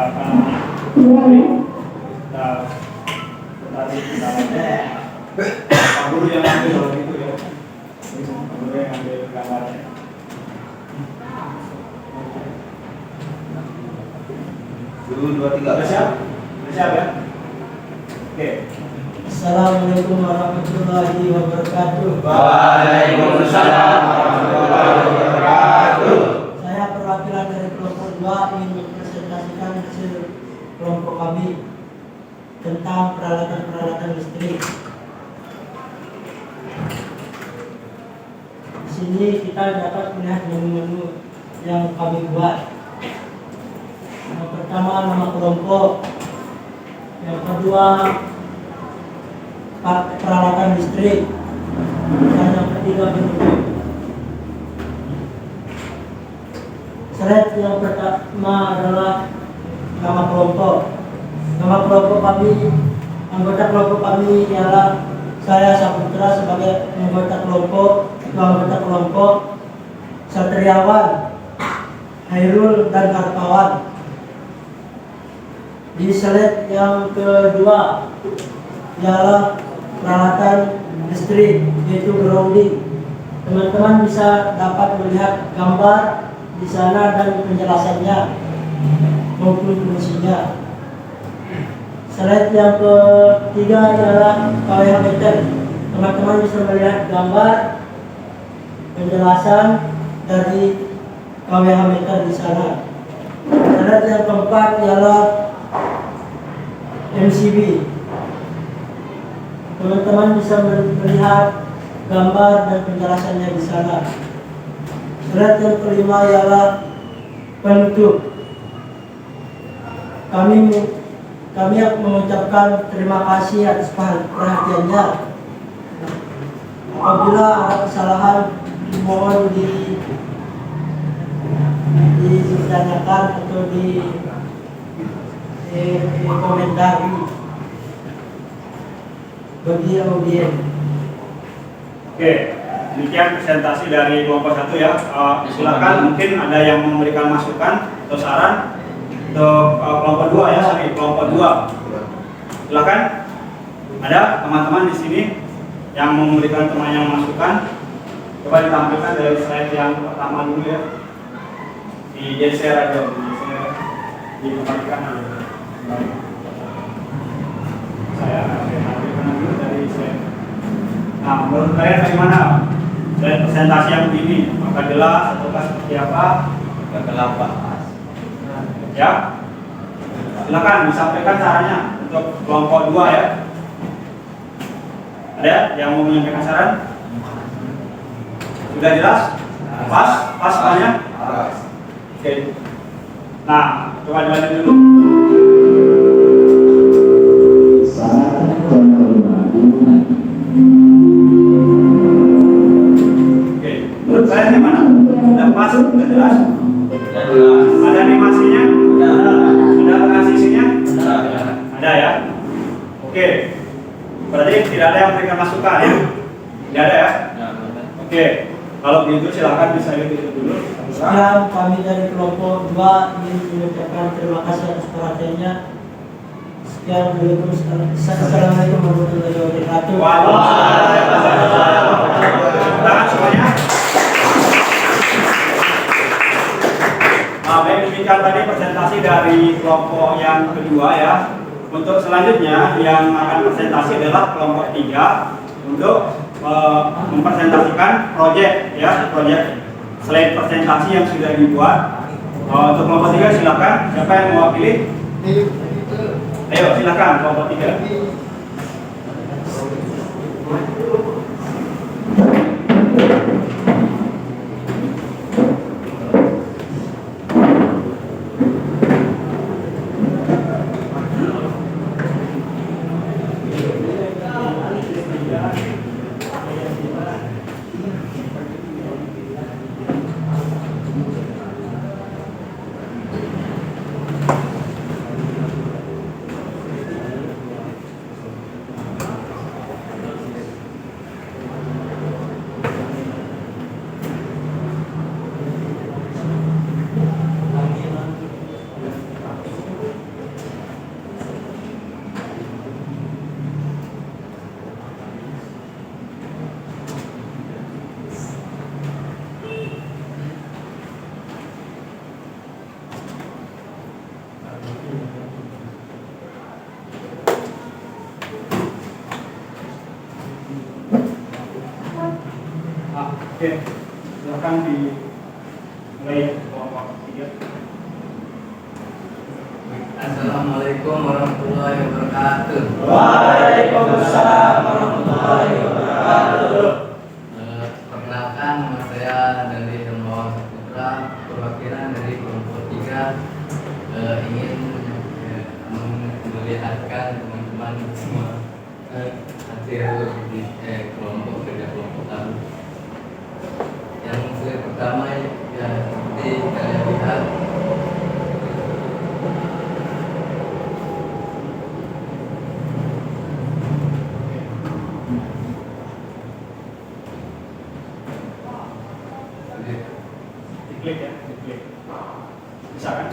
apa namanya? Tadi kita Pak Guru yang ambil kalau gitu ya. Pak Guru yang ambil gambarnya. Dulu 2 3. Sudah siap? Sudah siap ya? Oke. Assalamualaikum warahmatullahi wabarakatuh. Waalaikumsalam warahmatullahi wabarakatuh. Saya perwakilan dari kelompok 2 ingin mempresentasikan hasil kelompok kami tentang peralatan-peralatan listrik. Di sini kita dapat melihat menu-menu yang kami buat. Yang pertama nama kelompok, yang kedua peralatan listrik, dan yang ketiga penutup. Slide yang pertama adalah nama kelompok. Nama kelompok kami, anggota kelompok kami ialah saya Saputra sebagai anggota kelompok, anggota kelompok Satriawan, Hairul dan Harpawan. Di slide yang kedua ialah peralatan listrik, yaitu grounding. Teman-teman bisa dapat melihat gambar di sana dan penjelasannya maupun fungsinya. Slide yang ketiga adalah KWH meter. Teman-teman bisa melihat gambar penjelasan dari KWH meter di sana. Slide yang keempat ialah MCB. Teman-teman bisa melihat gambar dan penjelasannya di sana. Slide yang kelima ialah penutup. Kami mengucapkan terima kasih atas perhatiannya. Apabila ada kesalahan, mohon ditanyakan atau komentari bagi audien. Oke, demikian presentasi dari kelompok 1 ya. Silakan mungkin ada yang memberikan masukan atau saran untuk kelompok 2 ya, kelompok 2. Silakan. Ada teman-teman di sini yang memberikan teman yang masukan. Coba ditampilkan dari slide yang pertama dulu ya. Digeser aja, dikembalikan dulu. Saya tampilkan dulu dari slide. Nah, menurut kalian bagaimana? Slide presentasi yang begini, apakah jelas ataukah seperti apa? Kegelapan. Ya, silakan disampaikan caranya untuk kelompok 2 ya. Ada yang mau menyampaikan saran? Sudah jelas? Pas semuanya? Oke. Nah, coba dilanjut dulu. Oke, menurut kalian gimana? Sudah pas? Sudah jelas? Ada animasinya? Ada transisinya? Ada ya? Oke. Berarti tidak ada yang memberikan masukan ya? Tidak ada ya? Oke. Kalau begitu silakan bisa itu dulu. Sekian kami dari kelompok 2 ingin mengucapkan terima kasih atas perhatiannya. Sekian dulu. Assalamualaikum warahmatullahi wabarakatuh. Tangan semuanya. Nah, baik, demikian tadi presentasi dari kelompok yang kedua ya. Untuk selanjutnya yang akan presentasi adalah kelompok 3 untuk mempresentasikan proyek ya, proyek slide presentasi yang sudah dibuat. Untuk kelompok 3 silakan, siapa yang mewakili? Ayo silakan kelompok 3. Oke, silakan dimulai kelompok 3. Assalamualaikum warahmatullahi wabarakatuh. Waalaikumsalam warahmatullahi wabarakatuh. Perkenalkan, nama saya dari Hermawan Saputra, perwakilan dari kelompok 3, ingin melihatkan teman-teman semua hasil kelompok kerja kelompok lalu. Yang slide pertama ya seperti kalian lihat, Diklik ya, diklik. Bisa kan?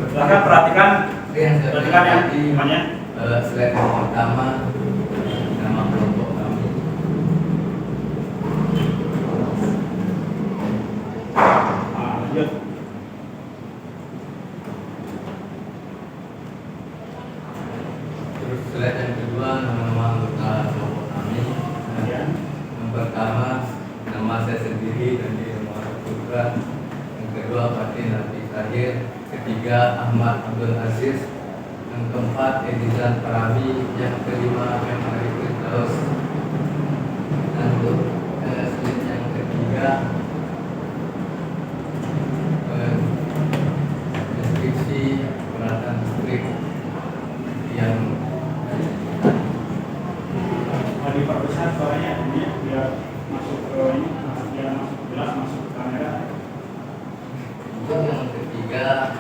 Silakan perhatikan ya semuanya. slide yang pertama, nama kelompok kami. Lanjut. Terus slide yang kedua, nama anggota kelompok kami. Kemudian Yang pertama, nama saya sendiri dan di Hermawan Saputra. Yang kedua, Fatih Nafi Tahir. Ketiga, Ahmad Abdul Aziz. Yang keempat, Edizan Parabi. Yang kelima, Memang Firdaus. Dan untuk slide yang ketiga, deskripsi peralatan listrik yang mau diperbesar suaranya ini biar masuk ke ini, biar masuk jelas masuk ke kamera. untuk yang ketiga,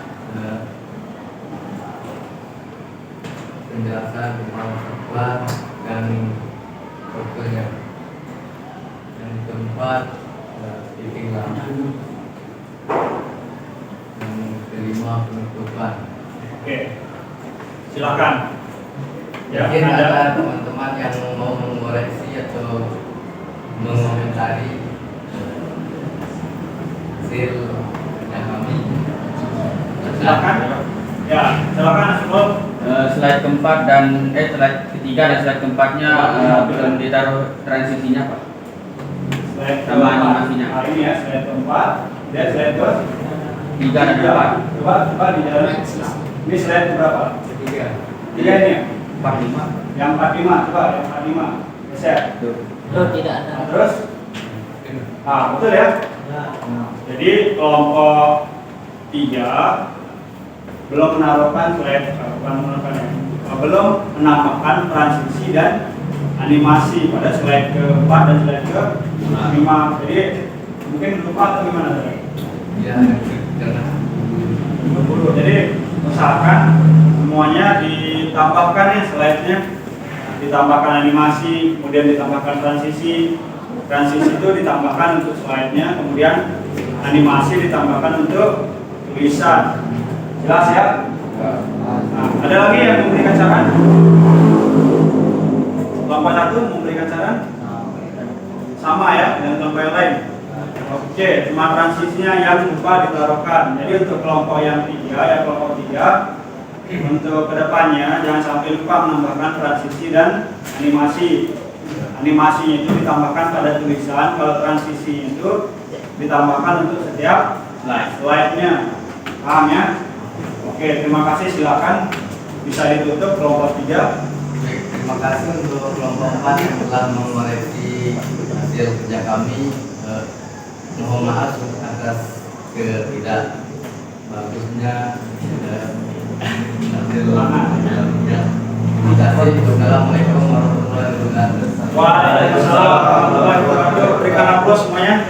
penjelasan tentang satuan dan fotonya. Yang keempat, titik lampu. Yang kelima, penutupan. Oke, silakan. Ya, Mungkin ada. ada teman-teman yang mau mengoreksi atau mengomentari hasil yang kami. Silakan. Ya, silakan sebelum Slide keempat dan slide ketiga dan slide keempatnya belum ditaruh transisinya Pak. slide Sama keempat. animasinya. Hari ini ya slide keempat, dan slide ke 3 dan 4. Coba di jalan. Ini slide berapa? Ketiga. 3 ini ya? 45. Yang 45, coba yang 45. Geser. Tidak ada. Nah, terus? Betul ya? Ya. Jadi kelompok 3 belum menaruhkan slide, belum menambahkan transisi dan animasi pada slide keempat dan slide ke-5. Jadi mungkin lupa atau gimana tadi? Ya, karena Jadi usahakan semuanya ditambahkan ya slide-nya, ditambahkan animasi, kemudian ditambahkan transisi itu ditambahkan untuk slide-nya, kemudian animasi ditambahkan untuk tulisan. Jelas ya? Nah, ada lagi yang memberikan saran? Kelompok 1 memberikan saran? Sama ya dengan kelompok yang lain. Oke, cuma transisinya yang lupa ditaruhkan. Jadi untuk kelompok yang 3, ya kelompok 3 untuk kedepannya jangan sampai lupa menambahkan transisi dan animasi. Animasinya itu ditambahkan pada tulisan, kalau transisi itu ditambahkan untuk setiap slide-nya. Paham ya? Oke, terima kasih, silakan bisa ditutup kelompok 3. terima kasih untuk kelompok 4 yang telah mengoreksi hasil kerja kami. Mohon maaf atas ketidak bagusnya hasil dalamnya. Terima kasih. Assalamualaikum warahmatullahi wabarakatuh. Waalaikumsalam warahmatullahi wabarakatuh. Berikan aplaus semuanya.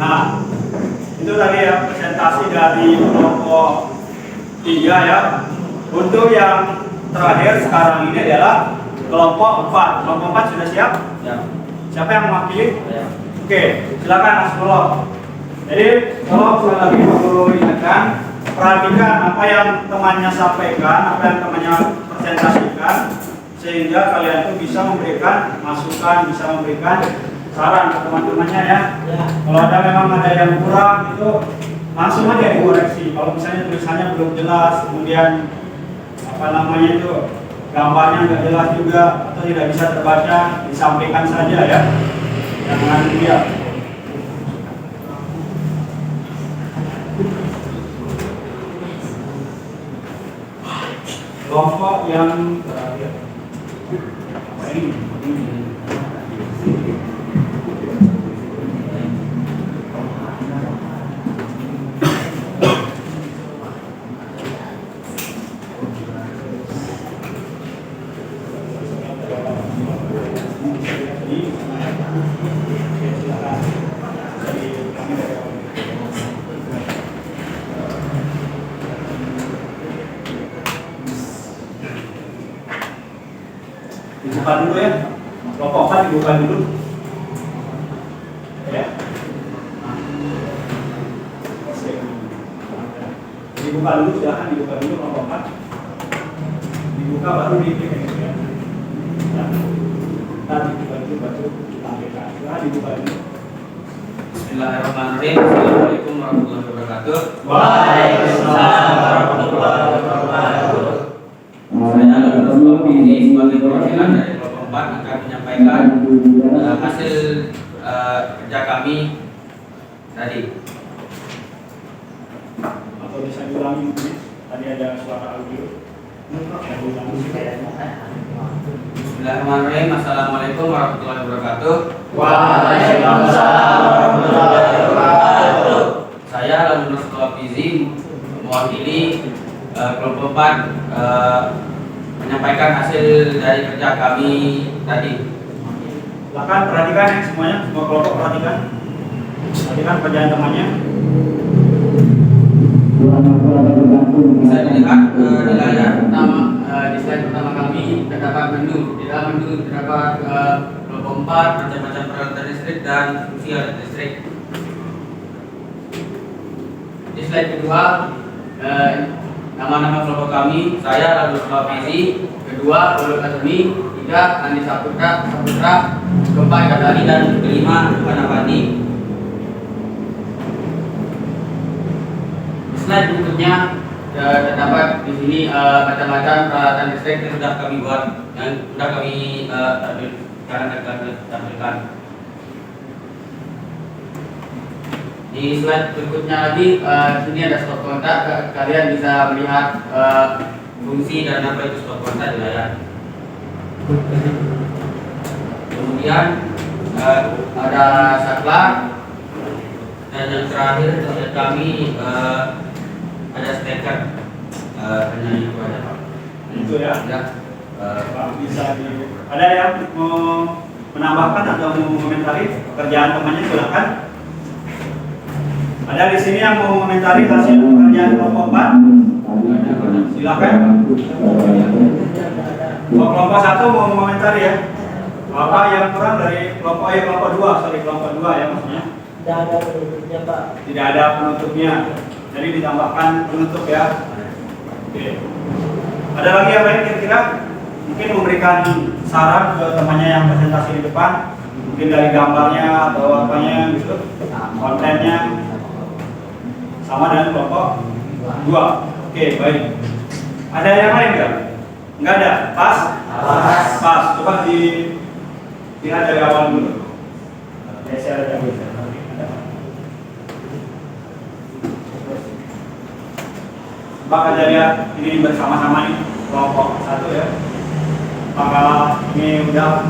Nah, itu tadi ya presentasi dari kelompok 3 ya. Untuk yang terakhir sekarang ini adalah kelompok 4. Kelompok 4 sudah siap? Ya. Siapa yang mewakili? Oke, silakan Nasrullah. Jadi kalau sekali lagi perlu ingatkan, perhatikan apa yang temannya sampaikan, apa yang temannya presentasikan, sehingga kalian itu bisa memberikan masukan, bisa memberikan saran ke teman-temannya ya. Kalau ada memang ada yang kurang itu langsung aja dikoreksi. Kalau misalnya tulisannya belum jelas, kemudian apa namanya itu gambarnya nggak jelas juga atau tidak bisa terbaca, disampaikan saja ya. Jangan diam. Kelompok yang terakhir. Apa ini? Dibuka dulu ya, kelompok 4 dibuka dulu ya. Dibuka dulu, silahkan dibuka dulu kelompok 4. Dibuka baru diklik ya. Tadi dibuka dulu baru ditampilkan. Silahkan dibuka dulu. Bismillahirrahmanirrahim. Assalamualaikum warahmatullahi wabarakatuh. Waalaikumsalam warahmatullahi wabarakatuh. Saya Dr. ini sebagai perwakilan dari kelompok 4 akan menyampaikan hasil kerja kami tadi. Atau bisa diulangi mungkin? Tadi ada suara audio. Bismillahirrahmanirrahim. Assalamualaikum warahmatullahi wabarakatuh. Waalaikumsalam warahmatullahi wabarakatuh. Saya Lalu Nurul Fizi mewakili kelompok 4 menyampaikan hasil dari kerja kami tadi. Silakan perhatikan ya semuanya, semua kelompok perhatikan. Perhatikan kerjaan temannya. Bisa dilihat di layar pertama, di slide pertama kami terdapat menu. Di dalam menu terdapat kelompok 4, macam-macam peralatan listrik dan fungsi alat listrik. Di slide kedua, nama-nama kelompok kami, saya Lalu Fizi, kedua Ulul Azmi, tiga Andi Saputra, keempat Kadari, dan kelima Panapati. Slide berikutnya terdapat di sini macam-macam peralatan listrik yang sudah kami buat, yang sudah kami tampilkan. Di slide berikutnya lagi, di sini ada stop kontak. Kalian bisa melihat fungsi dan apa itu stop kontak di layar. Kemudian ada saklar, dan yang terakhir kami ada steker. Hanya itu aja Pak. Itu ya. Ya. Bisa ada yang mau menambahkan atau mau mengomentari pekerjaan temannya, silakan. Ada di sini yang mau mengomentari hasil pekerjaan kelompok 4? Silakan. Kelompok 1 mau mengomentari ya. Apa yang kurang dari kelompok 2 ya maksudnya? Tidak ada penutupnya Pak. Tidak ada penutupnya. Jadi ditambahkan penutup ya. Oke. Ada lagi yang lain kira-kira? Mungkin memberikan saran ke temannya yang presentasi di depan, mungkin dari gambarnya atau apanya gitu, kontennya sama dengan kelompok 2. Oke, baik. Ada yang lain nggak? Nggak ada. Pas? Pas. Coba dilihat dari awal dulu. Geser aja. Coba aja lihat ini bersama-sama nih kelompok 1 ya. Apakah ini udah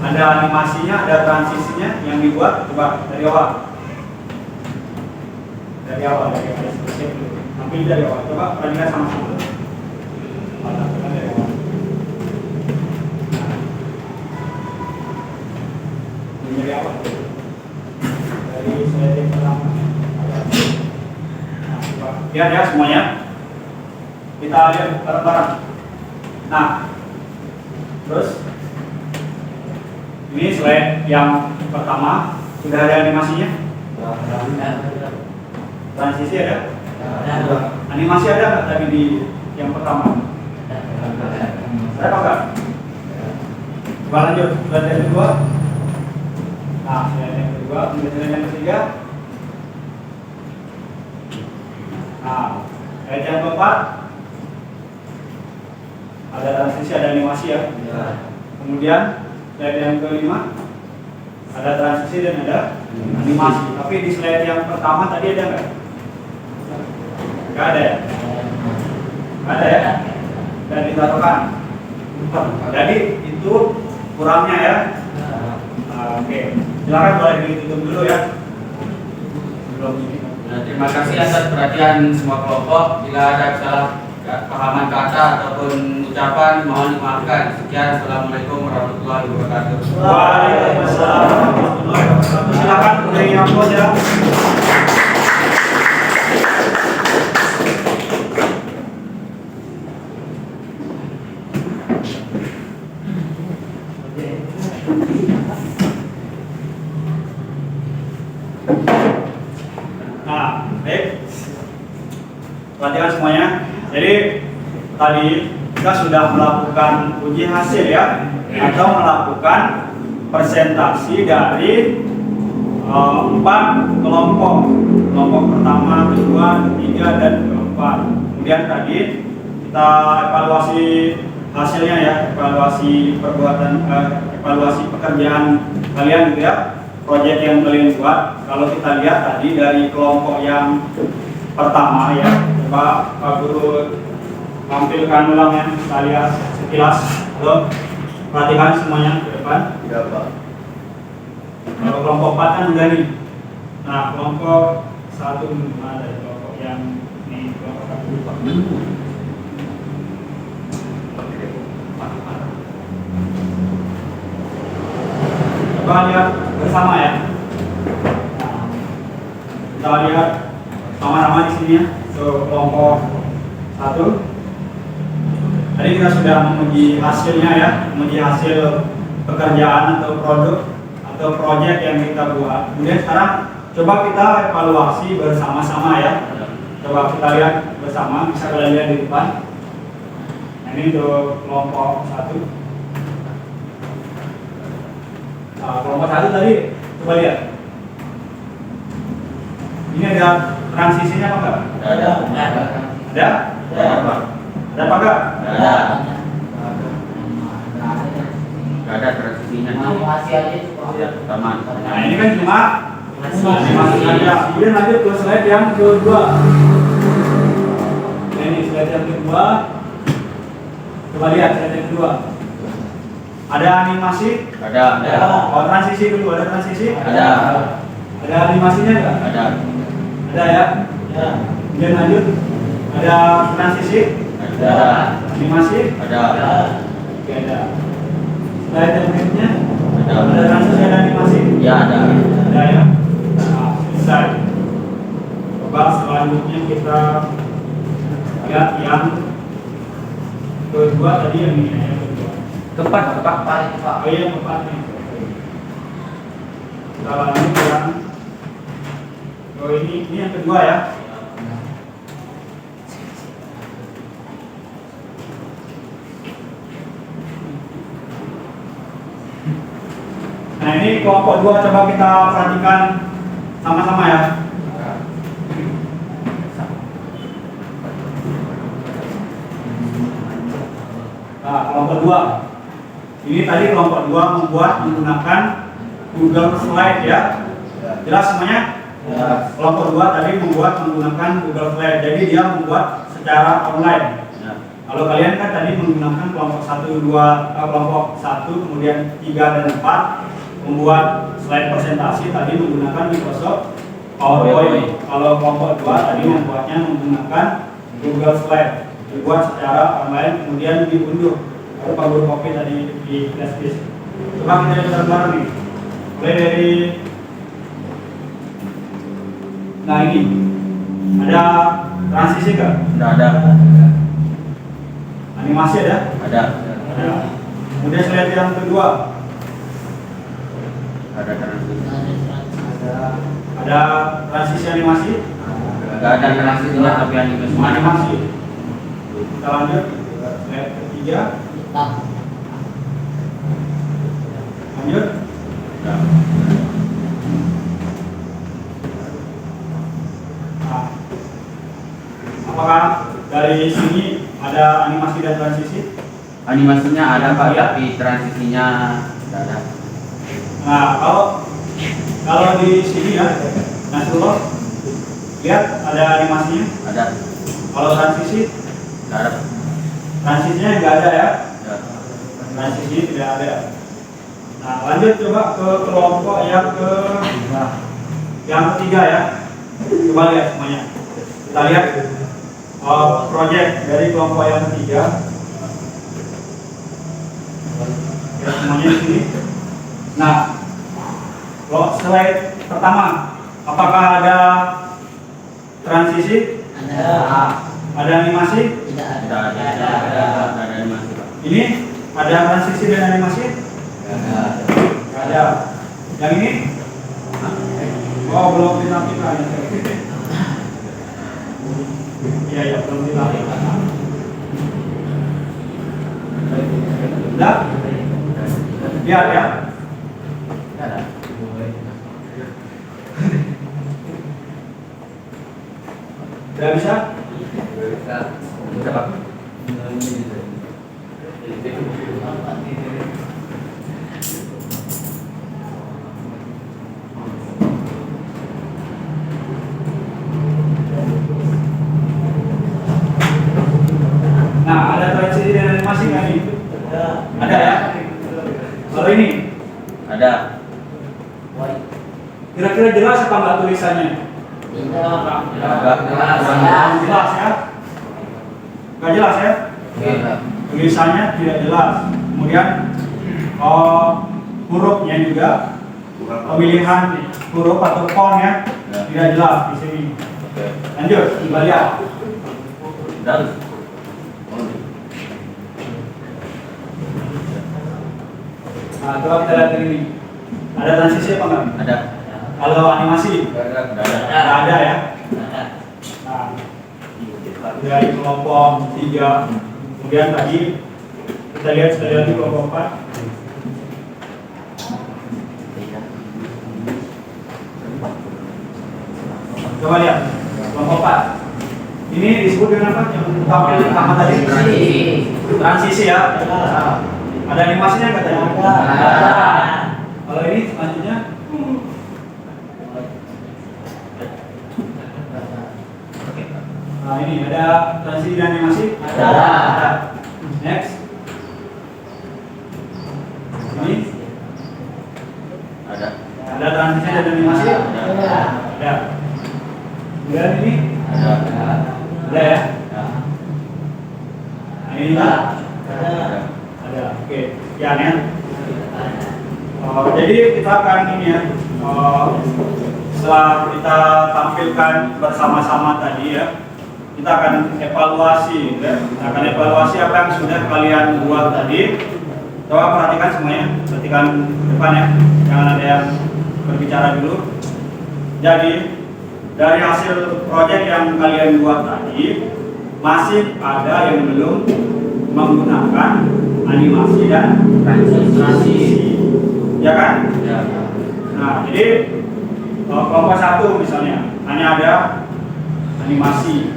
ada animasinya, ada transisinya yang dibuat? Coba dari awal. Dari awal. Ambil dari awal. Coba perhatikan sama-sama. Dari awal. Dari awal. Dari slide pertama. Lihat ya semuanya. Kita lihat bareng-bareng. Nah, terus Ini slide yang pertama, sudah ada animasinya? Transisi ada? Animasi ada nggak tadi di yang pertama? Ada apa enggak? Coba lanjut, slide yang kedua. Nah, slide yang kedua, kemudian slide yang ketiga. Nah, slide yang keempat. Ada transisi, ada animasi ya. Kemudian slide yang kelima ada transisi dan ada animasi. Tapi di slide yang pertama tadi ada nggak? Nggak ada ya? Nggak ada ya? Dan ditambahkan. Jadi itu kurangnya ya. Oke, silakan boleh ditutup dulu ya. Belum ini. Nah, terima kasih atas perhatian semua kelompok. Bila ada kesalahpahaman kata ataupun ucapan mohon dimaafkan. Sekian, assalamualaikum warahmatullahi wabarakatuh. Waalaikumsalam warahmatullahi wabarakatuh. Silakan dari yang ya. Nah, baik. Perhatikan semuanya. Jadi tadi kita sudah melakukan uji hasil ya, atau melakukan presentasi dari 4 kelompok. Kelompok pertama, kedua, ketiga, dan keempat. Kemudian tadi kita evaluasi hasilnya ya, evaluasi perbuatan, evaluasi pekerjaan kalian gitu ya, proyek yang kalian buat. Kalau kita lihat tadi dari kelompok yang pertama ya, coba Pak Guru tampilkan ulang ya, kita lihat sekilas. Halo, perhatikan semuanya ke depan. Tidak, Pak. Kalau kelompok 4 kan udah nih. Nah, kelompok 1 mana dari kelompok yang ini, kelompok 1. Coba lihat bersama ya. Nah, kita lihat sama-sama di sini ya. So, kelompok 1. Tadi kita sudah menguji hasilnya ya, menguji hasil pekerjaan atau produk atau proyek yang kita buat. Kemudian sekarang coba kita evaluasi bersama-sama ya. Coba kita lihat bersama, bisa kalian lihat di depan. Nah, ini untuk kelompok 1. Nah, kelompok 1 tadi coba lihat. Ini ada transisinya apa enggak? Ada. Ada? Ada apa enggak? Ada. Gak ada transisinya. Taman. Nah, ini kan cuma animasi aja. Kemudian lanjut ke slide yang kedua. Nah, ini slide yang kedua. Coba lihat slide yang kedua. Ada animasi? Ada. Oh, transisi dulu, ada transisi? Ada. Ada animasinya enggak? Ada. Ada ya? Kemudian lanjut. Ada transisi? Ada. Animasi? Ada. Oke, ada. Slide yang berikutnya? Ada. Ada transisi, ada animasi? Ya, ada. Ada ya? Nah, selesai. Coba selanjutnya kita lihat yang kedua tadi, yang ini yang kedua. Keempat. Oh iya, yang keempat nih. Kita lanjut yang ini yang kedua ya. Nah, ini kelompok 2, coba kita perhatikan sama-sama ya. Nah, kelompok 2. Ini tadi kelompok 2 membuat menggunakan Google Slide ya. Jelas semuanya? Ya. Kelompok 2 tadi membuat menggunakan Google Slide. Jadi dia membuat secara online. Ya. Kalau kalian kan tadi menggunakan kelompok 1, 2, kelompok 1, kemudian 3 dan 4 membuat slide presentasi tadi menggunakan Microsoft PowerPoint. Kalau kelompok 2 tadi membuatnya menggunakan Google Slide, dibuat secara online kemudian diunduh. Lalu Pak Guru copy tadi di flash disk. Coba kita lihat bareng nih. Mulai dari, nah ini ada transisi nggak? Tidak ada. Animasi ada? Ada. Ada. Kemudian slide yang kedua. Ada transisi. Ada transisi animasi. Enggak ada transisinya tapi animasi. Animasi. Kita lanjut slide ketiga. Lanjut. Nah, apakah dari sini ada animasi dan transisi? Animasinya ada Pak, Iya. tapi transisinya tidak ada. Nah, kalau di sini ya, Nasrullah, lihat ada animasinya. Ada. Kalau transisi, Tidak ada. transisinya nggak ada ya. Ya. Transisi tidak ada. Nah, lanjut coba ke kelompok yang ketiga ya. Coba lihat semuanya. Kita lihat proyek dari kelompok yang ketiga. Ya, semuanya di sini. Nah, slide pertama, apakah ada transisi? Ada animasi? Tidak ada. Tidak ada animasi Pak. Ini ada transisi dan animasi? Nggak ada. Yang ini? Oh, belum ditampilkan. Iya, belum ditampilkan. Udah? Lihat ya. Tidak ada. Udah bisa? Bisa Pak. Nah, ada transisi dan animasi nggak nih? Ada ya? Kalau ini, Ada. kira-kira jelas apa nggak tulisannya? Agak Jelas ya? Nggak jelas ya? Tulisannya tidak jelas. Kemudian hurufnya juga, pemilihan huruf atau font ya tidak jelas di sini. Lanjut, kita lihat. Dan Nah, coba kita lihat ini. Ada transisi apa enggak? ada. Kalau animasi Tidak ada. nggak ada ya. Nah, dari kelompok 3. Kemudian tadi kita lihat sekali lagi kelompok 4. Coba lihat kelompok 4. Ini disebut dengan apa? Yang tampil di pertama tadi? Transisi ya. Ada animasinya nggak tadi? Ada. Kalau ini selanjutnya? Nah, ini ada transisi dan animasi? Ada. Next. Ini Ada. ada transisi dan animasi? Ada. Kemudian ini Ada. ada ya? Nah, ini juga Ada. ada. Oke, sekian ya. Jadi kita akan ini ya. Setelah kita tampilkan bersama-sama tadi ya, kita akan evaluasi ya. Kita akan evaluasi apa yang sudah kalian buat tadi. Coba perhatikan semuanya, perhatikan depan ya, jangan ada yang berbicara dulu. Jadi dari hasil proyek yang kalian buat tadi, masih ada yang belum menggunakan animasi dan transisi, ya kan? Ya. Nah, jadi kelompok 1 misalnya hanya ada animasi.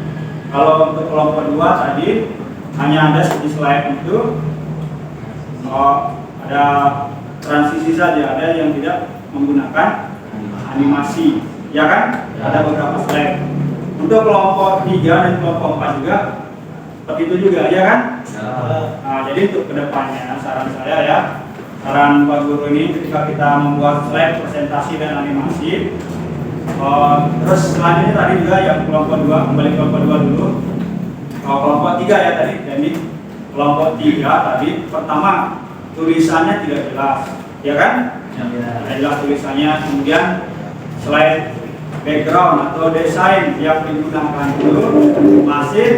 Kalau untuk kelompok 2 tadi hanya ada di slide itu ada transisi saja, ada yang tidak menggunakan animasi, ya kan? Ada beberapa slide. Untuk kelompok 3 dan kelompok 4 juga seperti itu juga, ya kan? Nah, jadi untuk kedepannya saran saya ya, saran Pak Guru ini ketika kita membuat slide presentasi dan animasi, terus selanjutnya tadi juga yang kelompok 2, kembali kelompok 2 dulu. Kelompok 3 ya tadi, jadi kelompok 3 tadi pertama tulisannya tidak jelas, ya kan? Tidak jelas tulisannya. Kemudian slide background atau desain yang digunakan itu masih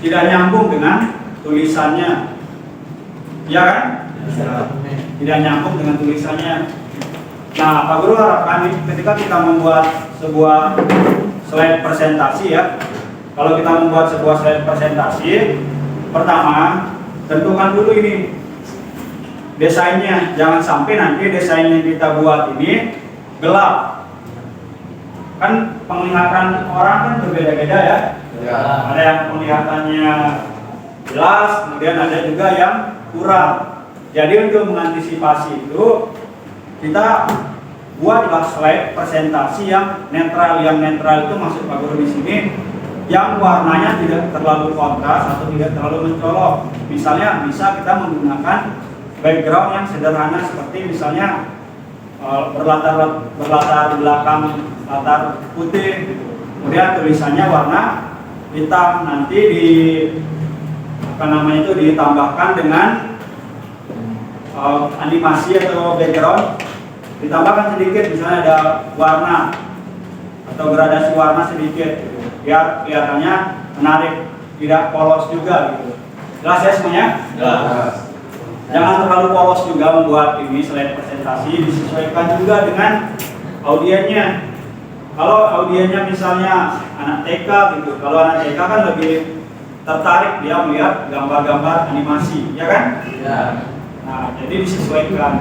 tidak nyambung dengan tulisannya, ya kan? Tidak nyambung dengan tulisannya. Nah, Pak Guru harapkan ketika kita membuat sebuah slide presentasi ya, kalau kita membuat sebuah slide presentasi, pertama tentukan dulu ini desainnya. Jangan sampai nanti desain yang kita buat ini gelap. Kan penglihatan orang kan berbeda-beda ya. Ya. Ada yang penglihatannya jelas, kemudian ada juga yang kurang. Jadi untuk mengantisipasi itu kita buatlah slide presentasi yang netral. Yang netral itu maksud Pak Guru di sini yang warnanya tidak terlalu kontras atau tidak terlalu mencolok. Misalnya bisa kita menggunakan background yang sederhana seperti misalnya berlatar belakang latar putih, kemudian tulisannya warna hitam, nanti ditambahkan dengan animasi atau background, ditambahkan sedikit misalnya ada warna atau gradasi warna sedikit biar kelihatannya menarik, tidak polos juga gitu. Jelas ya semuanya? Jelas. Jangan terlalu polos juga membuat ini slide presentasi, disesuaikan juga dengan audiennya. Kalau audiennya misalnya anak TK gitu, kalau anak TK kan lebih tertarik dia melihat gambar-gambar animasi, ya kan? Ya. Nah, jadi disesuaikan.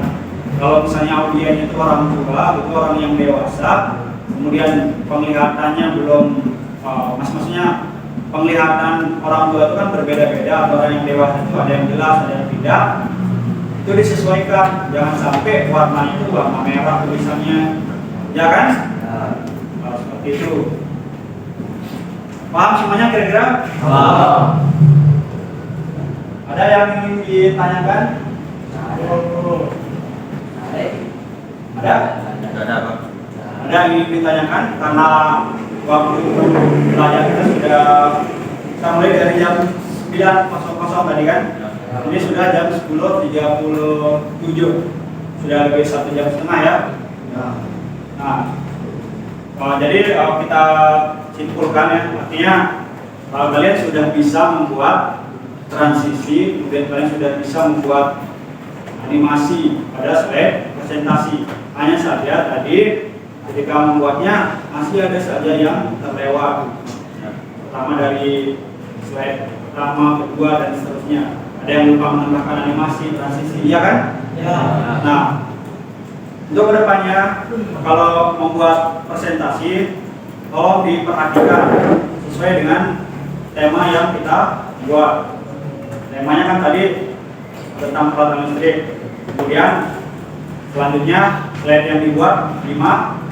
Kalau misalnya audiennya itu orang tua, itu orang yang dewasa, kemudian penglihatannya belum, maksudnya penglihatan orang tua itu kan berbeda-beda. Orang yang dewasa itu ada yang jelas, ada yang tidak. Itu disesuaikan. Jangan sampai warnanya itu warna merah tulisannya, ya kan? Nah, seperti itu. Paham semuanya kira-kira? Ada yang ingin ditanyakan? Ada? Ada Pak. Ada yang ingin ditanyakan? Karena waktu belajar kita kita mulai dari jam 9.00 tadi kan? Ini sudah jam 10.37. Sudah lebih 1,5 jam ya. Nah, jadi kita simpulkan ya, artinya kalau kalian sudah bisa membuat transisi, kemudian kalian sudah bisa membuat animasi pada slide presentasi. Hanya saja tadi ketika membuatnya masih ada saja yang terlewat. Pertama dari slide pertama, kedua dan seterusnya. Ada yang lupa menambahkan animasi transisi, iya kan? Ya. Nah, untuk kedepannya kalau membuat presentasi, tolong diperhatikan sesuai dengan tema yang kita buat. Temanya kan tadi tentang peralatan listrik. Kemudian selanjutnya slide yang dibuat 5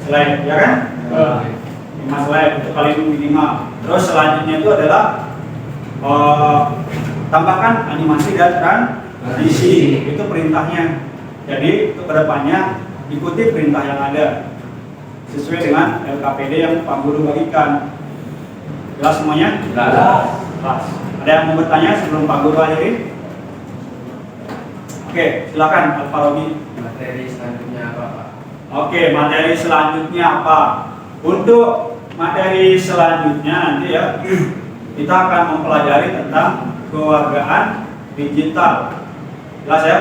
slide, ya kan? 5 slide itu paling minimal. Terus selanjutnya itu adalah tambahkan animasi dan transisi, itu perintahnya. Jadi untuk kedepannya ikuti perintah yang ada sesuai dengan LKPD yang Pak Guru bagikan. Jelas semuanya? Jelas. Jelas. Ada yang mau bertanya sebelum Pak Guru akhiri? Oke, silakan Pak Robi. Materi selanjutnya apa, Pak? Oke, materi selanjutnya apa? Untuk materi selanjutnya nanti ya kita akan mempelajari tentang kewargaan digital. Jelas ya?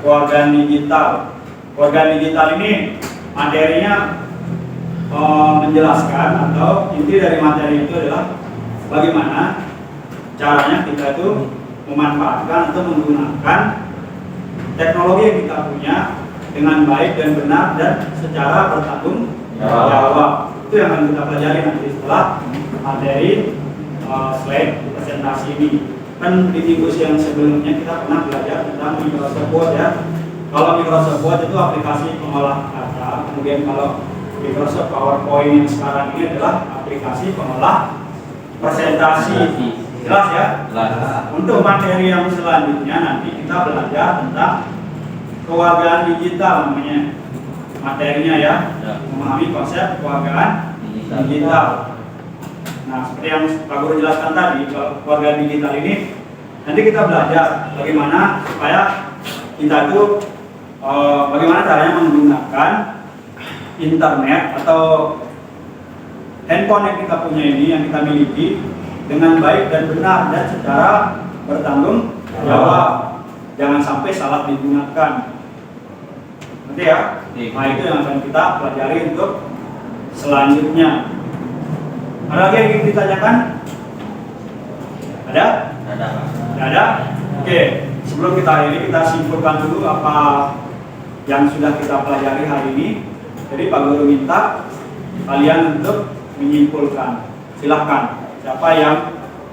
Kewargaan digital. Kewargaan digital ini materinya menjelaskan atau inti dari materi itu adalah bagaimana caranya kita itu memanfaatkan atau menggunakan teknologi yang kita punya dengan baik dan benar dan secara bertanggung jawab. Itu yang akan kita pelajari nanti setelah materi slide presentasi ini. Kan di minggu yang sebelumnya kita pernah belajar tentang Microsoft Word ya. Kalau Microsoft Word itu aplikasi pengolah kata, kemudian kalau Microsoft PowerPoint yang sekarang ini adalah aplikasi pengolah presentasi. Jelas ya? Jelas. Untuk materi yang selanjutnya nanti kita belajar tentang kewargaan digital namanya. Materinya ya, memahami konsep kewargaan digital. Nah, seperti yang Pak Guru jelaskan tadi, kewargaan digital ini nanti kita belajar bagaimana supaya kita itu bagaimana caranya menggunakan internet atau handphone yang kita punya ini, yang kita miliki dengan baik dan benar dan secara bertanggung jawab. Jangan sampai salah digunakan. Nanti ya. Nah, itu yang akan kita pelajari untuk selanjutnya. Ada lagi yang ingin ditanyakan? Ada? Ada, Pak. Tidak ada? Oke, sebelum kita akhiri, kita simpulkan dulu apa yang sudah kita pelajari hari ini. Jadi Pak Guru minta kalian untuk menyimpulkan. Silahkan, siapa yang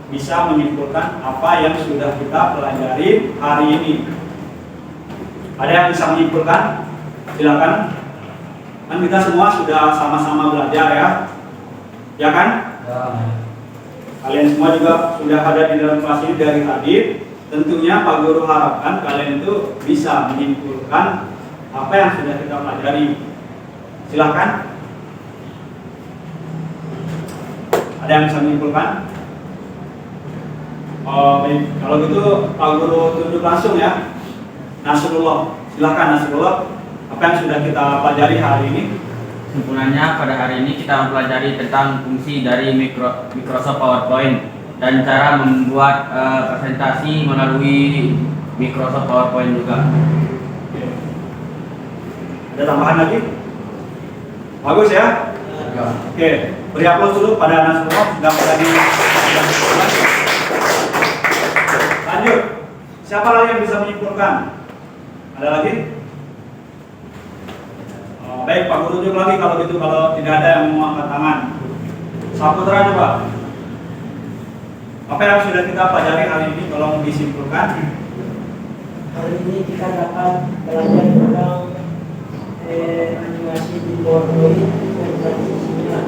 bisa menyimpulkan apa yang sudah kita pelajari hari ini? Ada yang bisa menyimpulkan? Silahkan. Kan kita semua sudah sama-sama belajar ya, ya kan? Kalian semua juga sudah ada di dalam kelas ini dari tadi. Tentunya Pak Guru harapkan kalian itu bisa menyimpulkan apa yang sudah kita pelajari. Silahkan. Ada yang bisa menyimpulkan? Oh, baik. Kalau gitu Pak Guru tunjuk langsung ya. Nasrullah. Silahkan Nasrullah. Apa yang sudah kita pelajari hari ini? Kesimpulannya pada hari ini kita mempelajari tentang fungsi dari Microsoft PowerPoint dan cara membuat presentasi melalui Microsoft PowerPoint juga. Oke. Ada tambahan lagi? Bagus ya? Oke, beri aplaus dulu pada Nasrullah sudah menjadi. Lanjut. Siapa lagi yang bisa menyimpulkan? Ada lagi? Oh, baik, Pak Guru tunjuk lagi kalau gitu, kalau tidak ada yang mau angkat tangan. Saputra coba. Apa yang sudah kita pelajari hari ini tolong disimpulkan. Hari ini kita dapat belajar tentang animasi di PowerPoint dan transisinya.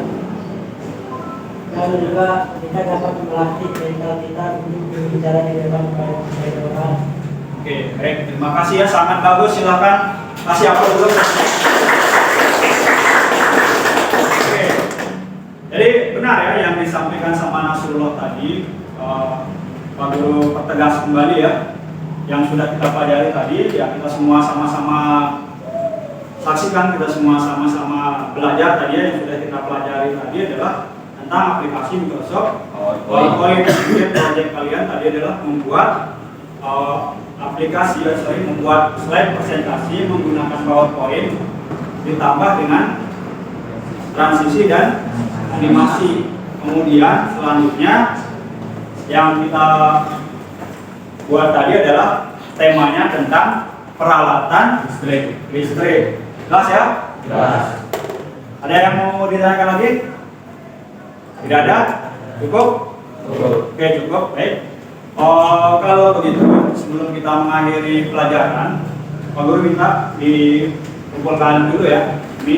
Dan juga kita dapat melatih mental kita untuk berbicara di depan banyak orang. Oke, baik. Terima kasih ya, sangat bagus. Silakan kasih aplaus dulu. Oke. Jadi benar ya yang disampaikan sama Nasrullah tadi. Pak Guru pertegas kembali ya. Yang sudah kita pelajari tadi, ya kita semua sama-sama saksikan, kita semua sama-sama belajar tadi ya. Yang sudah kita pelajari tadi adalah tentang aplikasi Microsoft PowerPoint. Proyek kalian tadi adalah membuat membuat slide presentasi menggunakan PowerPoint ditambah dengan transisi dan animasi. Kemudian selanjutnya yang kita buat tadi adalah temanya tentang peralatan listrik. Jelas ya? Jelas. Ada yang mau ditanyakan lagi? Tidak ada? Cukup? Oke, cukup. Baik. Kalau begitu, sebelum kita mengakhiri pelajaran, Pak Guru minta dikumpulkan dulu ya, ini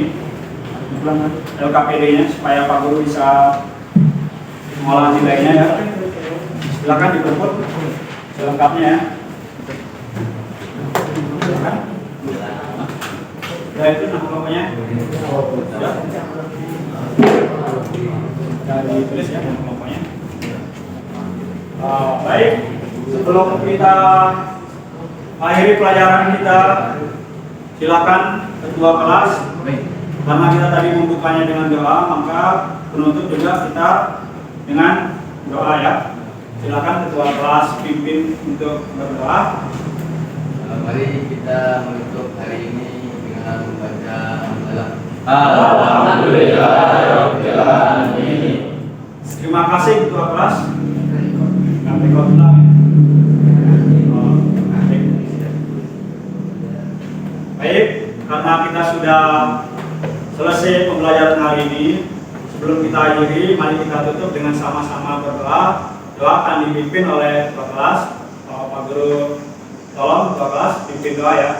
LKPD-nya supaya Pak Guru bisa mengolah nilainya ya. Silakan dikumpul selengkapnya ya. Silakan. Ya itu nama kelompoknya. Sudah ditulis ya nama kelompoknya. Baik, sebelum kita akhiri pelajaran kita, silakan ketua kelas. Karena kita tadi membukanya dengan doa, maka penutup juga kita dengan doa ya. Silakan ketua kelas pimpin untuk berdoa. Mari kita menutup hari ini dengan membaca hamdalah. Alhamdulillahirabbil alamin. Terima kasih ketua kelas. Baik, karena kita sudah selesai pembelajaran hari ini, sebelum kita akhiri, mari kita tutup dengan sama-sama berdoa. Doa akan dipimpin oleh ketua kelas. Pak Guru, tolong ketua kelas pimpin doa ya.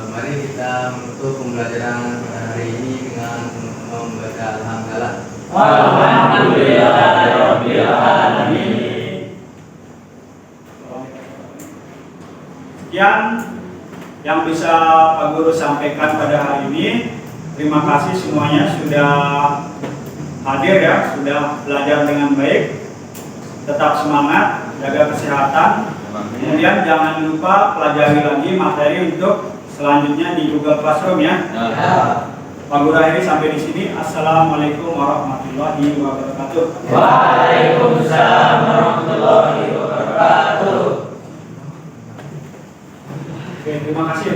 Mari kita menutup pembelajaran hari ini dengan membaca alhamdulillah. Alhamdulillahirabbil alamin. Sekian yang bisa Pak Guru sampaikan pada hari ini. Terima kasih semuanya sudah hadir ya, sudah belajar dengan baik. Tetap semangat, jaga kesehatan. Kemudian jangan lupa pelajari lagi materi untuk selanjutnya di Google Classroom ya. Pak Guru akhiri sampai di sini. Assalamualaikum warahmatullahi wabarakatuh. Waalaikumsalam warahmatullahi wabarakatuh. Oke, terima kasih.